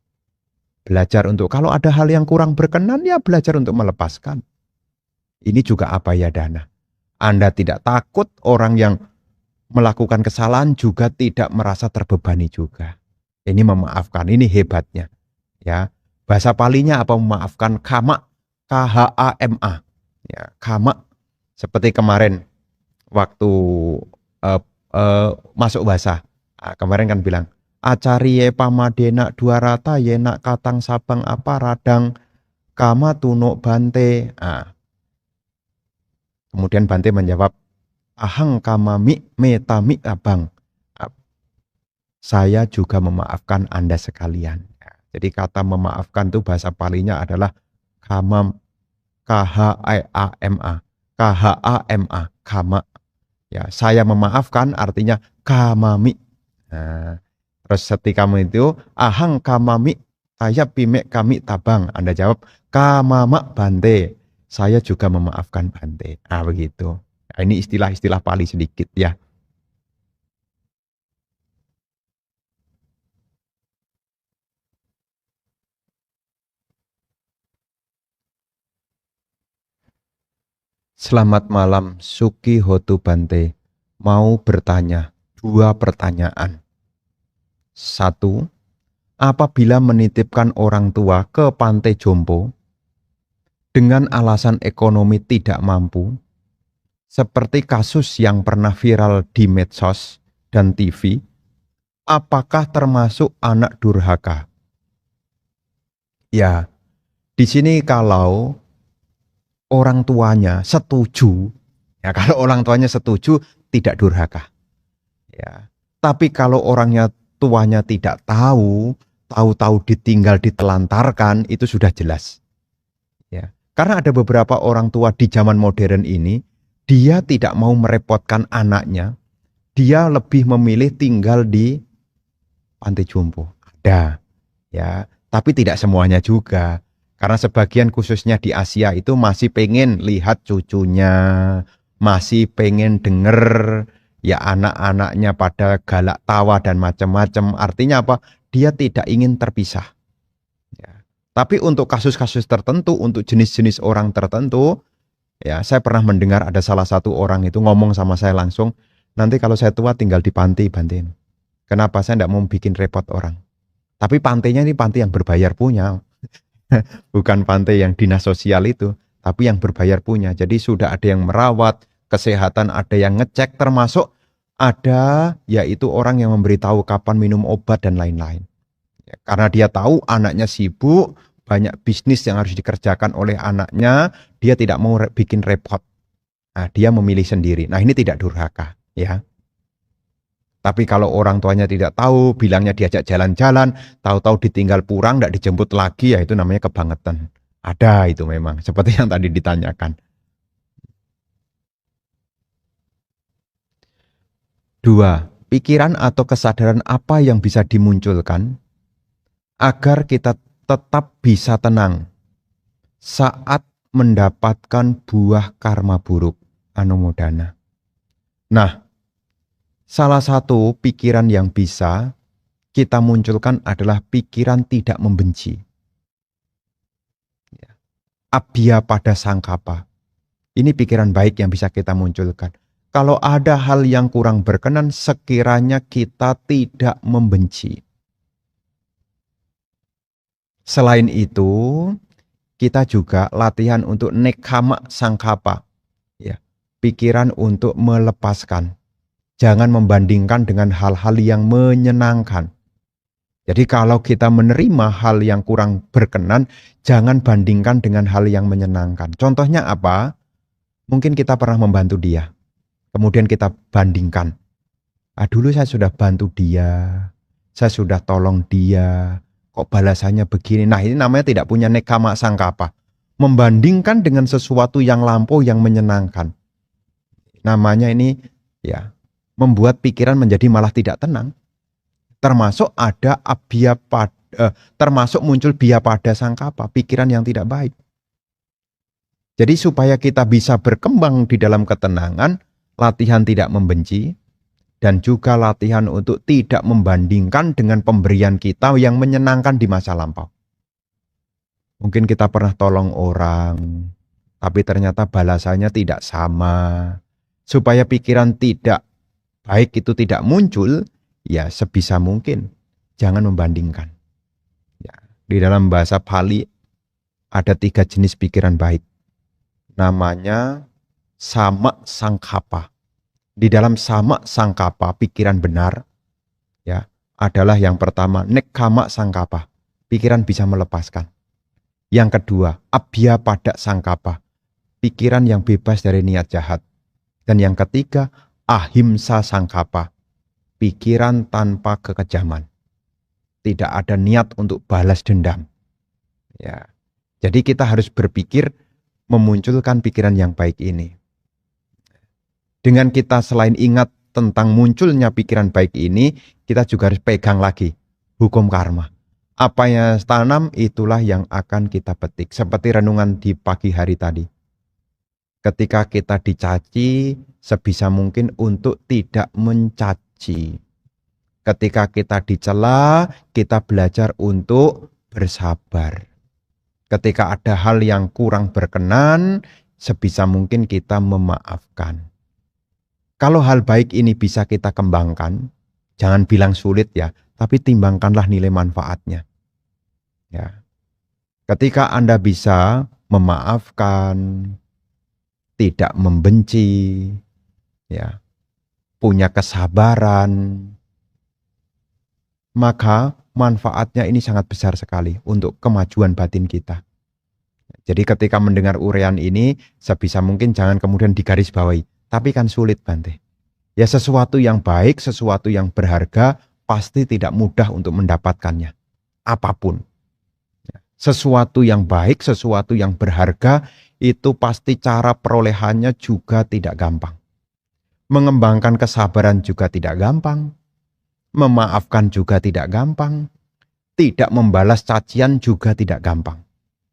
belajar untuk kalau ada hal yang kurang berkenan ya belajar untuk melepaskan. Ini juga abaya dana. Anda tidak takut orang yang melakukan kesalahan juga tidak merasa terbebani juga. Ini memaafkan, ini hebatnya. Ya, bahasa palinya apa memaafkan? Kama, KHAMA. Ya, kama. Seperti kemarin waktu masuk bahasa. Nah, kemarin kan bilang, acariye pamadena dua rata yenak katang sabang apa radang kama tunuk bante. Nah, kemudian Bante menjawab, ahang kama mi metami abang. saya juga memaafkan Anda sekalian. Ya, jadi kata memaafkan itu bahasa Palinya adalah kama, KHAMA, KHAMA, kama. Ya, saya memaafkan artinya kamami. Nah, terus setikamu itu ahang kamami, saya pimek kami tabang. Anda jawab kamama bante. Saya juga memaafkan bante. Nah, begitu. Nah, ini istilah-istilah Pali sedikit ya. Selamat malam, Suki Hotu Bante. Mau bertanya, 2 pertanyaan. 1. Apabila menitipkan orang tua ke pantai jompo dengan alasan ekonomi tidak mampu, seperti kasus yang pernah viral di medsos dan TV, apakah termasuk anak durhaka? Ya, di sini kalau orang tuanya setuju, ya kalau orang tuanya setuju tidak durhaka. Ya. Tapi kalau orangnya tuanya tidak tahu, tahu-tahu ditinggal ditelantarkan, itu sudah jelas. Ya. Karena ada beberapa orang tua di zaman modern ini, dia tidak mau merepotkan anaknya, dia lebih memilih tinggal di panti jompo. Ada, ya. Tapi tidak semuanya juga. Karena sebagian khususnya di Asia itu masih pengen lihat cucunya, masih pengen denger ya anak-anaknya pada galak tawa dan macam-macam. Artinya apa? Dia tidak ingin terpisah. Ya. Tapi untuk kasus-kasus tertentu, untuk jenis-jenis orang tertentu, ya saya pernah mendengar ada salah satu orang itu ngomong sama saya langsung, nanti kalau saya tua tinggal di panti, Bantin. Kenapa saya tidak mau bikin repot orang? Tapi pantainya ini pantai yang berbayar punya. Bukan pantai yang dinas sosial itu, tapi yang berbayar punya. Jadi sudah ada yang merawat, kesehatan ada yang ngecek, termasuk ada yaitu orang yang memberitahu kapan minum obat dan lain-lain. Ya, karena dia tahu anaknya sibuk, banyak bisnis yang harus dikerjakan oleh anaknya, dia tidak mau bikin repot. Nah, dia memilih sendiri. Nah, ini tidak durhaka, ya. Tapi kalau orang tuanya tidak tahu, bilangnya diajak jalan-jalan, tahu-tahu ditinggal pulang, tidak dijemput lagi, ya itu namanya kebangetan. Ada itu memang, seperti yang tadi ditanyakan. 2. Pikiran atau kesadaran apa yang bisa dimunculkan agar kita tetap bisa tenang saat mendapatkan buah karma buruk, anumodana. Nah, salah satu pikiran yang bisa kita munculkan adalah pikiran tidak membenci. Abhya pada sangkapa. Ini pikiran baik yang bisa kita munculkan. Kalau ada hal yang kurang berkenan, sekiranya kita tidak membenci. Selain itu, kita juga latihan untuk nekkhamma sangkapa. Ya, pikiran untuk melepaskan. Jangan membandingkan dengan hal-hal yang menyenangkan. Jadi kalau kita menerima hal yang kurang berkenan, jangan bandingkan dengan hal yang menyenangkan. Contohnya apa? Mungkin kita pernah membantu dia. Kemudian kita bandingkan. Dulu saya sudah bantu dia. Saya sudah tolong dia. Kok balasannya begini? Nah, ini namanya tidak punya nekkhamma sangkapa. Membandingkan dengan sesuatu yang lampau yang menyenangkan. Namanya ini ya membuat pikiran menjadi malah tidak tenang. Termasuk ada abhya pada, termasuk muncul biya pada sangkapa, pikiran yang tidak baik. Jadi supaya kita bisa berkembang di dalam ketenangan, latihan tidak membenci, dan juga latihan untuk tidak membandingkan dengan pemberian kita yang menyenangkan di masa lampau. Mungkin kita pernah tolong orang, tapi ternyata balasannya tidak sama. Supaya pikiran tidak baik itu tidak muncul, ya sebisa mungkin jangan membandingkan. Ya, di dalam bahasa Pali ada 3 jenis pikiran baik. Namanya sama sangkapa. Di dalam sama sangkapa, pikiran benar, ya adalah yang pertama nekkhamma sangkapa. Pikiran bisa melepaskan. Yang kedua, abhya pada sangkapa. Pikiran yang bebas dari niat jahat. Dan yang ketiga, ahimsa sangkapa. pikiran tanpa kekejaman. Tidak ada niat untuk balas dendam. Ya. Jadi kita harus berpikir memunculkan pikiran yang baik ini. Dengan kita selain ingat tentang munculnya pikiran baik ini, kita juga harus pegang lagi hukum karma. Apa yang tanam itulah yang akan kita petik. Seperti renungan di pagi hari tadi. Ketika kita dicaci, sebisa mungkin untuk tidak mencaci. Ketika kita dicela, kita belajar untuk bersabar. Ketika ada hal yang kurang berkenan, sebisa mungkin kita memaafkan. Kalau hal baik ini bisa kita kembangkan, jangan bilang sulit ya, tapi timbangkanlah nilai manfaatnya. Ya. Ketika Anda bisa memaafkan, tidak membenci, ya, punya kesabaran, maka manfaatnya ini sangat besar sekali untuk kemajuan batin kita. Jadi ketika mendengar uraian ini, sebisa mungkin jangan kemudian digarisbawahi. Tapi kan sulit, Bante. Ya sesuatu yang baik, sesuatu yang berharga, pasti tidak mudah untuk mendapatkannya. Apapun. Sesuatu yang baik, sesuatu yang berharga, itu pasti cara perolehannya juga tidak gampang. Mengembangkan kesabaran juga tidak gampang. Memaafkan juga tidak gampang. Tidak membalas cacian juga tidak gampang.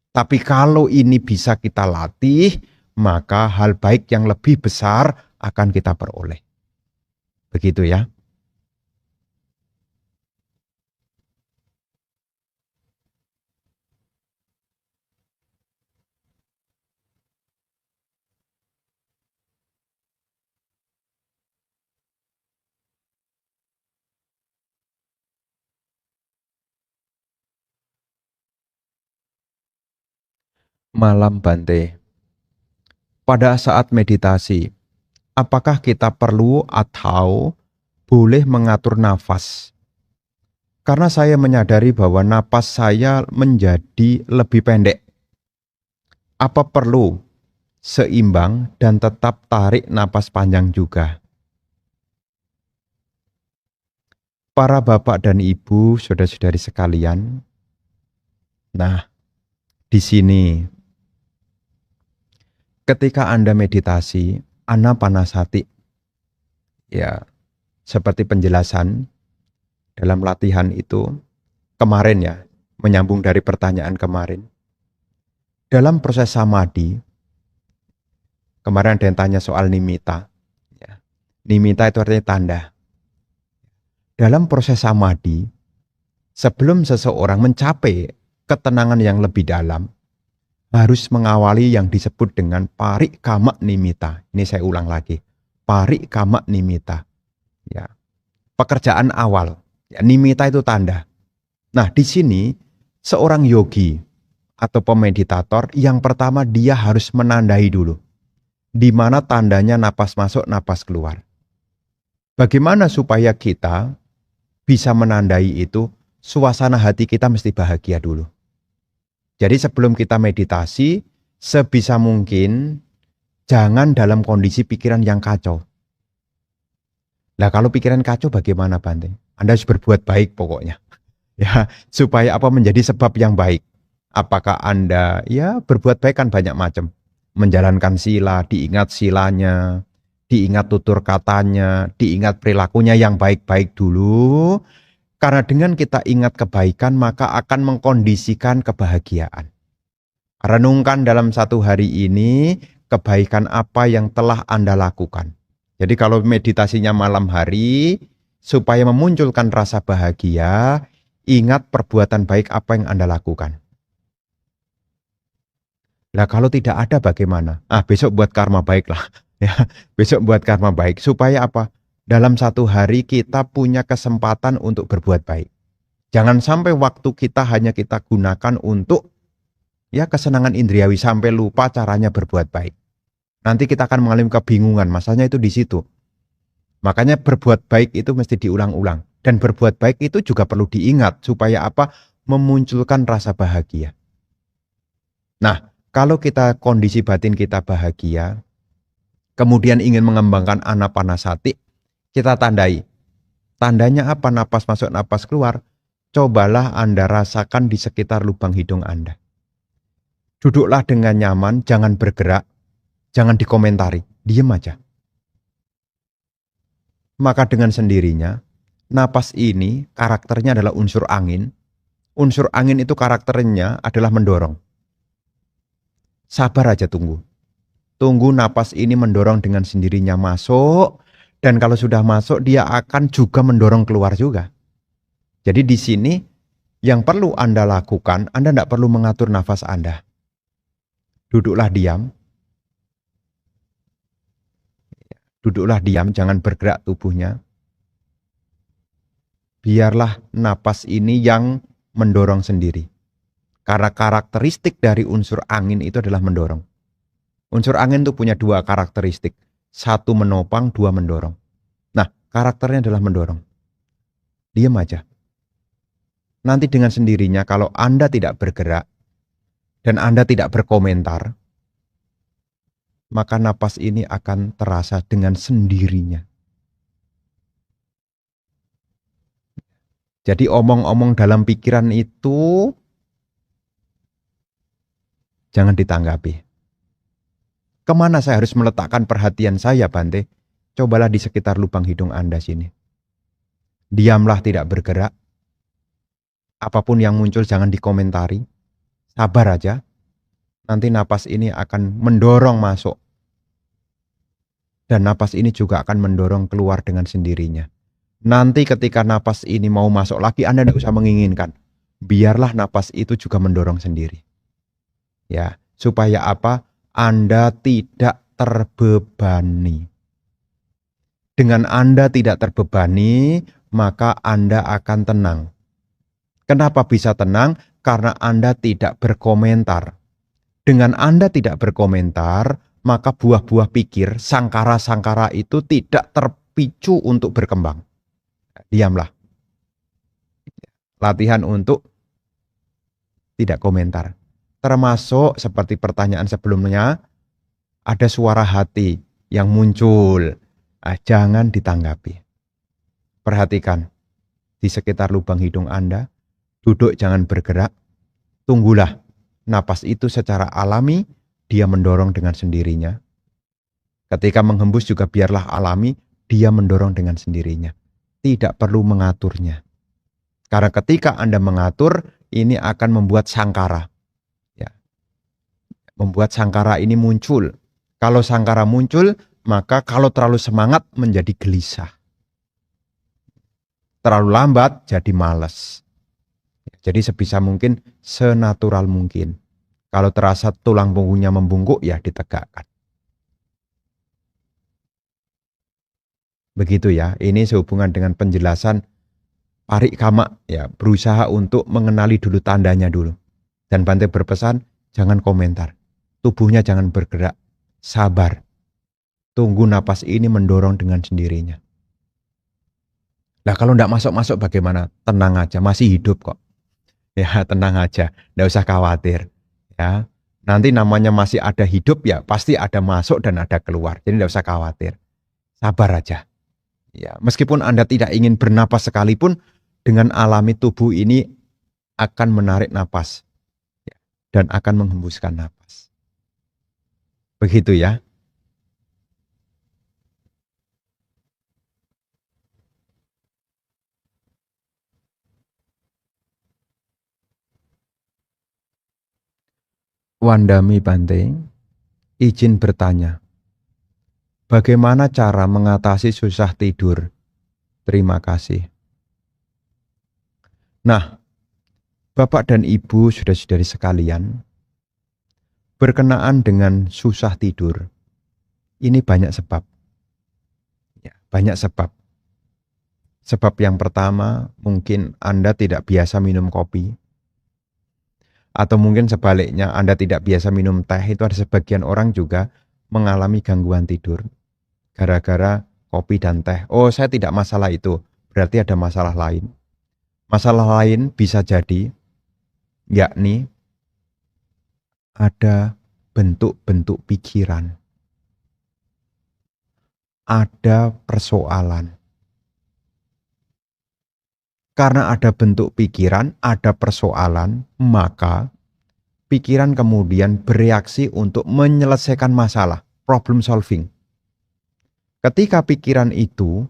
Tapi kalau ini bisa kita latih, maka hal baik yang lebih besar akan kita peroleh. Begitu ya. Malam Bante. Pada saat meditasi, apakah kita perlu atau boleh mengatur nafas? Karena saya menyadari bahwa napas saya menjadi lebih pendek. Apa perlu seimbang dan tetap tarik napas panjang juga? Para bapak dan ibu, saudara-saudari sekalian, nah di sini ketika Anda meditasi, anapanasati, ya seperti penjelasan dalam latihan itu kemarin ya, menyambung dari pertanyaan kemarin. Dalam proses samadhi, kemarin ada yang tanya soal nimita. Ya. Nimita itu artinya tanda. Dalam proses samadhi, sebelum seseorang mencapai ketenangan yang lebih dalam, harus mengawali yang disebut dengan parikama nimita. Ini saya ulang lagi. Parikama nimita. Ya. Pekerjaan awal. Ya, nimita itu tanda. Nah, di sini seorang yogi atau pemeditator yang pertama dia harus menandai dulu. Di mana tandanya napas masuk, napas keluar. Bagaimana supaya kita bisa menandai itu? Suasana hati kita mesti bahagia dulu. Jadi sebelum kita meditasi, sebisa mungkin jangan dalam kondisi pikiran yang kacau. Nah kalau pikiran kacau bagaimana Bante? Anda harus berbuat baik pokoknya. Ya, supaya apa menjadi sebab yang baik. Apakah Anda ya berbuat baik kan banyak macam. Menjalankan sila, diingat silanya, diingat tutur katanya, diingat perilakunya yang baik-baik dulu. Karena dengan kita ingat kebaikan maka akan mengkondisikan kebahagiaan. Renungkan dalam satu hari ini kebaikan apa yang telah Anda lakukan. Jadi kalau meditasinya malam hari, supaya memunculkan rasa bahagia, ingat perbuatan baik apa yang Anda lakukan. Nah kalau tidak ada bagaimana? Besok buat karma baik lah. Ya, besok buat karma baik. Supaya apa? Dalam satu hari kita punya kesempatan untuk berbuat baik. Jangan sampai waktu kita hanya kita gunakan untuk ya kesenangan indriawi sampai lupa caranya berbuat baik. Nanti kita akan mengalami kebingungan, masalahnya itu di situ. Makanya berbuat baik itu mesti diulang-ulang. Dan berbuat baik itu juga perlu diingat supaya apa? Memunculkan rasa bahagia. Nah, kalau kita kondisi batin kita bahagia, kemudian ingin mengembangkan anapanasati, kita tandai. Tandanya apa? Napas masuk, napas keluar. Cobalah Anda rasakan di sekitar lubang hidung Anda. Duduklah dengan nyaman, jangan bergerak, jangan dikomentari, diem aja. Maka dengan sendirinya, napas ini karakternya adalah unsur angin. Unsur angin itu karakternya adalah mendorong. Sabar aja tunggu. Tunggu napas ini mendorong dengan sendirinya masuk. Dan kalau sudah masuk, dia akan juga mendorong keluar juga. Jadi di sini yang perlu Anda lakukan, Anda tidak perlu mengatur nafas Anda. Duduklah diam. Duduklah diam, jangan bergerak tubuhnya. Biarlah napas ini yang mendorong sendiri. Karena karakteristik dari unsur angin itu adalah mendorong. Unsur angin itu punya dua karakteristik. Satu menopang, dua mendorong. Nah, karakternya adalah mendorong. Diam aja. Nanti dengan sendirinya kalau Anda tidak bergerak dan Anda tidak berkomentar, maka napas ini akan terasa dengan sendirinya. Jadi omong-omong dalam pikiran itu jangan ditanggapi. Kemana saya harus meletakkan perhatian saya, Bante? Cobalah di sekitar lubang hidung Anda sini. Diamlah, tidak bergerak. Apapun yang muncul jangan dikomentari. Sabar aja. Nanti napas ini akan mendorong masuk. Dan napas ini juga akan mendorong keluar dengan sendirinya. Nanti ketika napas ini mau masuk lagi, Anda tidak usah menginginkan. Biarlah napas itu juga mendorong sendiri. Ya, supaya apa? Anda tidak terbebani. Dengan Anda tidak terbebani, maka Anda akan tenang. Kenapa bisa tenang? Karena Anda tidak berkomentar. Dengan Anda tidak berkomentar, maka buah-buah pikir, sangkara-sangkara itu tidak terpicu untuk berkembang. Diamlah. Latihan untuk tidak komentar. Termasuk seperti pertanyaan sebelumnya, ada suara hati yang muncul. Jangan ditanggapi. Perhatikan di sekitar lubang hidung Anda, duduk jangan bergerak, tunggulah napas itu secara alami, dia mendorong dengan sendirinya. Ketika menghembus juga biarlah alami, dia mendorong dengan sendirinya. Tidak perlu mengaturnya. Karena ketika Anda mengatur, ini akan membuat sangkara. Membuat sangkara ini muncul. Kalau sangkara muncul, maka kalau terlalu semangat menjadi gelisah. Terlalu lambat jadi malas. Jadi sebisa mungkin, senatural mungkin. Kalau terasa tulang punggungnya membungkuk, ya ditegakkan. Begitu ya, ini sehubungan dengan penjelasan parikkama, ya, berusaha untuk mengenali dulu tandanya dulu. Dan Bante berpesan, jangan komentar. Tubuhnya jangan bergerak, sabar. Tunggu napas ini mendorong dengan sendirinya. Nah kalau tidak masuk-masuk bagaimana? Tenang aja, masih hidup kok. Ya tenang aja, tidak usah khawatir. Ya, nanti namanya masih ada hidup ya pasti ada masuk dan ada keluar. Jadi tidak usah khawatir. Sabar aja. Ya, meskipun Anda tidak ingin bernapas sekalipun, dengan alami tubuh ini akan menarik napas. Ya, dan akan menghembuskan napas. Begitu ya. Wandami Bante, izin bertanya. Bagaimana cara mengatasi susah tidur? Terima kasih. Nah, Bapak dan Ibu saudara-saudari sekalian, berkenaan dengan susah tidur, ini banyak sebab. Ya, banyak sebab. Sebab yang pertama, mungkin Anda tidak biasa minum kopi. Atau mungkin sebaliknya, Anda tidak biasa minum teh. Itu ada sebagian orang juga mengalami gangguan tidur gara-gara kopi dan teh. Oh, saya tidak masalah itu. Berarti ada masalah lain. Masalah lain bisa jadi, yakni ada bentuk-bentuk pikiran. Ada persoalan. Karena ada bentuk pikiran, ada persoalan, maka pikiran kemudian bereaksi untuk menyelesaikan masalah, problem solving. Ketika pikiran itu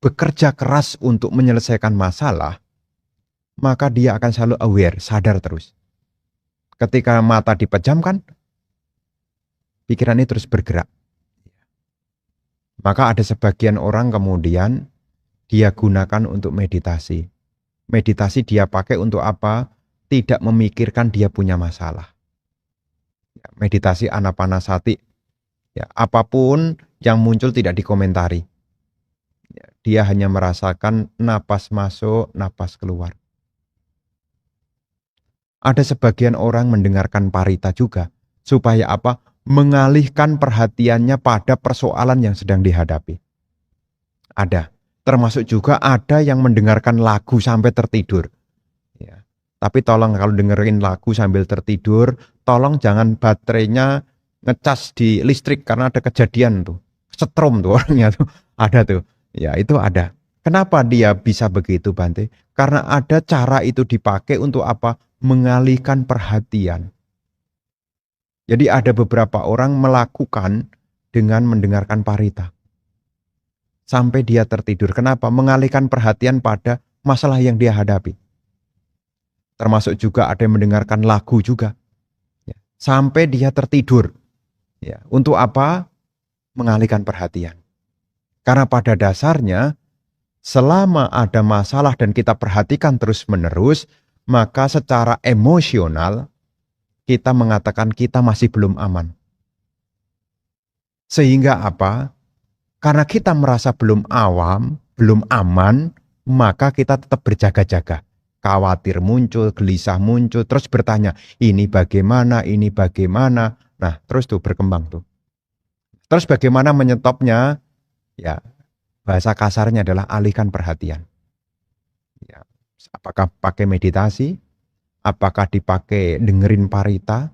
bekerja keras untuk menyelesaikan masalah, maka dia akan selalu aware, sadar terus. Ketika mata dipejamkan, pikiran ini terus bergerak. Maka ada sebagian orang kemudian dia gunakan untuk meditasi. Meditasi dia pakai untuk apa? Tidak memikirkan dia punya masalah. Meditasi anapanasati. Ya, apapun yang muncul tidak dikomentari. Ya, dia hanya merasakan napas masuk, napas keluar. Ada sebagian orang mendengarkan parita juga. Supaya apa? Mengalihkan perhatiannya pada persoalan yang sedang dihadapi. Ada. Termasuk juga ada yang mendengarkan lagu sampai tertidur. Ya. Tapi tolong kalau dengerin lagu sambil tertidur, tolong jangan baterainya ngecas di listrik karena ada kejadian tuh. Setrum tuh orangnya tuh. Ada tuh. Ya itu ada. Kenapa dia bisa begitu, Bante? Karena ada cara itu dipakai untuk apa? Mengalihkan perhatian. Jadi ada beberapa orang melakukan dengan mendengarkan parita. Sampai dia tertidur. Kenapa? Mengalihkan perhatian pada masalah yang dia hadapi. Termasuk juga ada yang mendengarkan lagu juga. Ya. Sampai dia tertidur. Ya. Untuk apa? Mengalihkan perhatian. Karena pada dasarnya, selama ada masalah dan kita perhatikan terus-menerus, maka secara emosional, kita mengatakan kita masih belum aman. Sehingga apa? Karena kita merasa belum aman, maka kita tetap berjaga-jaga. Khawatir muncul, gelisah muncul, terus bertanya, ini bagaimana, ini bagaimana. Nah, terus tuh berkembang tuh. Terus bagaimana menyetopnya? Ya, bahasa kasarnya adalah alihkan perhatian. Ya, apakah pakai meditasi? Apakah dipakai dengerin parita?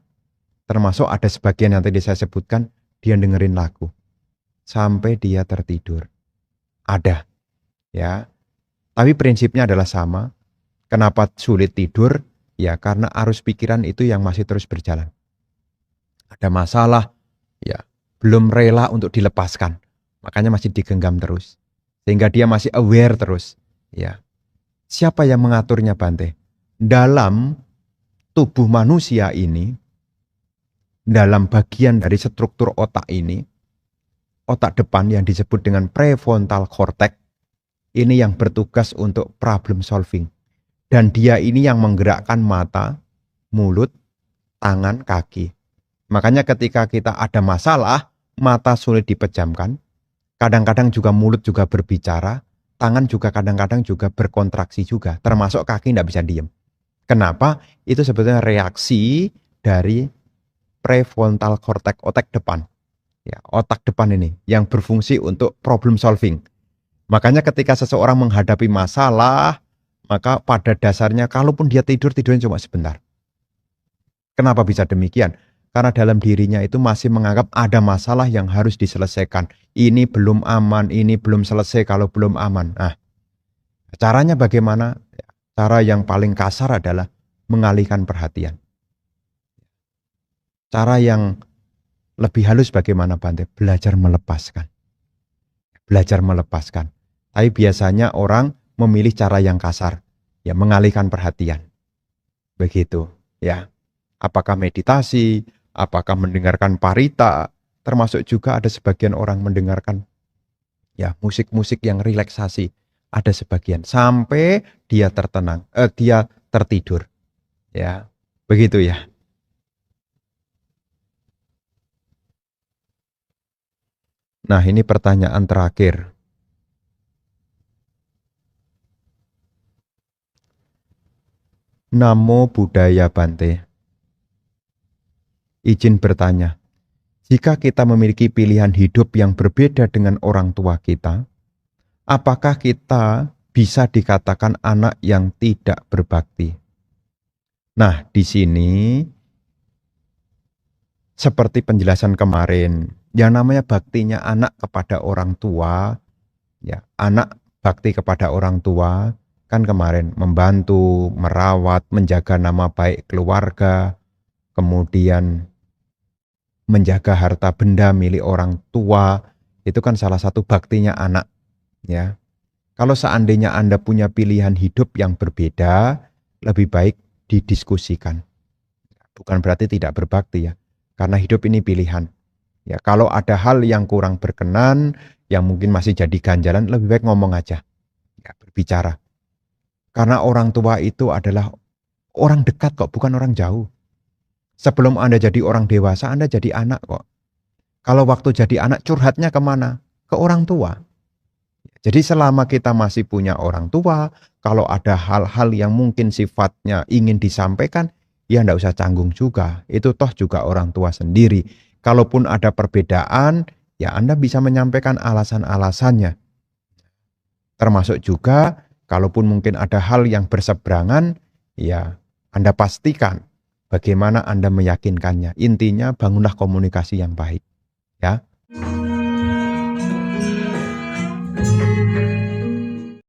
Termasuk ada sebagian yang tadi saya sebutkan, dia dengerin lagu. Sampai dia tertidur. Ada. Ya. Tapi prinsipnya adalah sama. Kenapa sulit tidur? Ya karena arus pikiran itu yang masih terus berjalan. Ada masalah, ya belum rela untuk dilepaskan. Makanya masih digenggam terus. Sehingga dia masih aware terus. Ya. Siapa yang mengaturnya, Bante? Dalam tubuh manusia ini, dalam bagian dari struktur otak ini, otak depan yang disebut dengan prefrontal cortex, ini yang bertugas untuk problem solving. Dan dia ini yang menggerakkan mata, mulut, tangan, kaki. Makanya ketika kita ada masalah, mata sulit dipejamkan. Kadang-kadang juga mulut juga berbicara, tangan juga kadang-kadang juga berkontraksi juga. Termasuk kaki tidak bisa diem. Kenapa? Itu sebetulnya reaksi dari prefrontal cortex, otak depan. Ya, otak depan ini yang berfungsi untuk problem solving. Makanya ketika seseorang menghadapi masalah, maka pada dasarnya kalaupun dia tidurnya cuma sebentar. Kenapa bisa demikian? Karena dalam dirinya itu masih menganggap ada masalah yang harus diselesaikan. Ini belum aman, ini belum selesai kalau belum aman. Nah, caranya bagaimana? Cara yang paling kasar adalah mengalihkan perhatian. Cara yang lebih halus bagaimana, Bante? Belajar melepaskan. Belajar melepaskan. Tapi biasanya orang memilih cara yang kasar. Ya, mengalihkan perhatian. Begitu, ya. Apakah meditasi, apakah mendengarkan parita, termasuk juga ada sebagian orang mendengarkan ya musik-musik yang relaksasi. Ada sebagian sampai dia dia tertidur. Ya, begitu ya. Nah, ini pertanyaan terakhir. Namo Buddhaya, Bante. Izin bertanya, jika kita memiliki pilihan hidup yang berbeda dengan orang tua kita, apakah kita bisa dikatakan anak yang tidak berbakti? Nah, di sini seperti penjelasan kemarin, yang namanya baktinya anak kepada orang tua, ya, anak bakti kepada orang tua, kan kemarin membantu, merawat, menjaga nama baik keluarga, kemudian menjaga harta benda milik orang tua, itu kan salah satu baktinya anak, ya. Kalau seandainya Anda punya pilihan hidup yang berbeda, lebih baik didiskusikan. Bukan berarti tidak berbakti ya, karena hidup ini pilihan. Ya, kalau ada hal yang kurang berkenan, yang mungkin masih jadi ganjalan, lebih baik ngomong aja, ya, berbicara. Karena orang tua itu adalah orang dekat kok, bukan orang jauh. Sebelum Anda jadi orang dewasa, Anda jadi anak kok. Kalau waktu jadi anak, curhatnya kemana? Ke orang tua. Jadi selama kita masih punya orang tua, kalau ada hal-hal yang mungkin sifatnya ingin disampaikan, ya enggak usah canggung juga. Itu toh juga orang tua sendiri. Kalaupun ada perbedaan, ya Anda bisa menyampaikan alasan-alasannya. Termasuk juga, kalaupun mungkin ada hal yang berseberangan, ya Anda pastikan bagaimana Anda meyakinkannya. Intinya bangunlah komunikasi yang baik. Ya.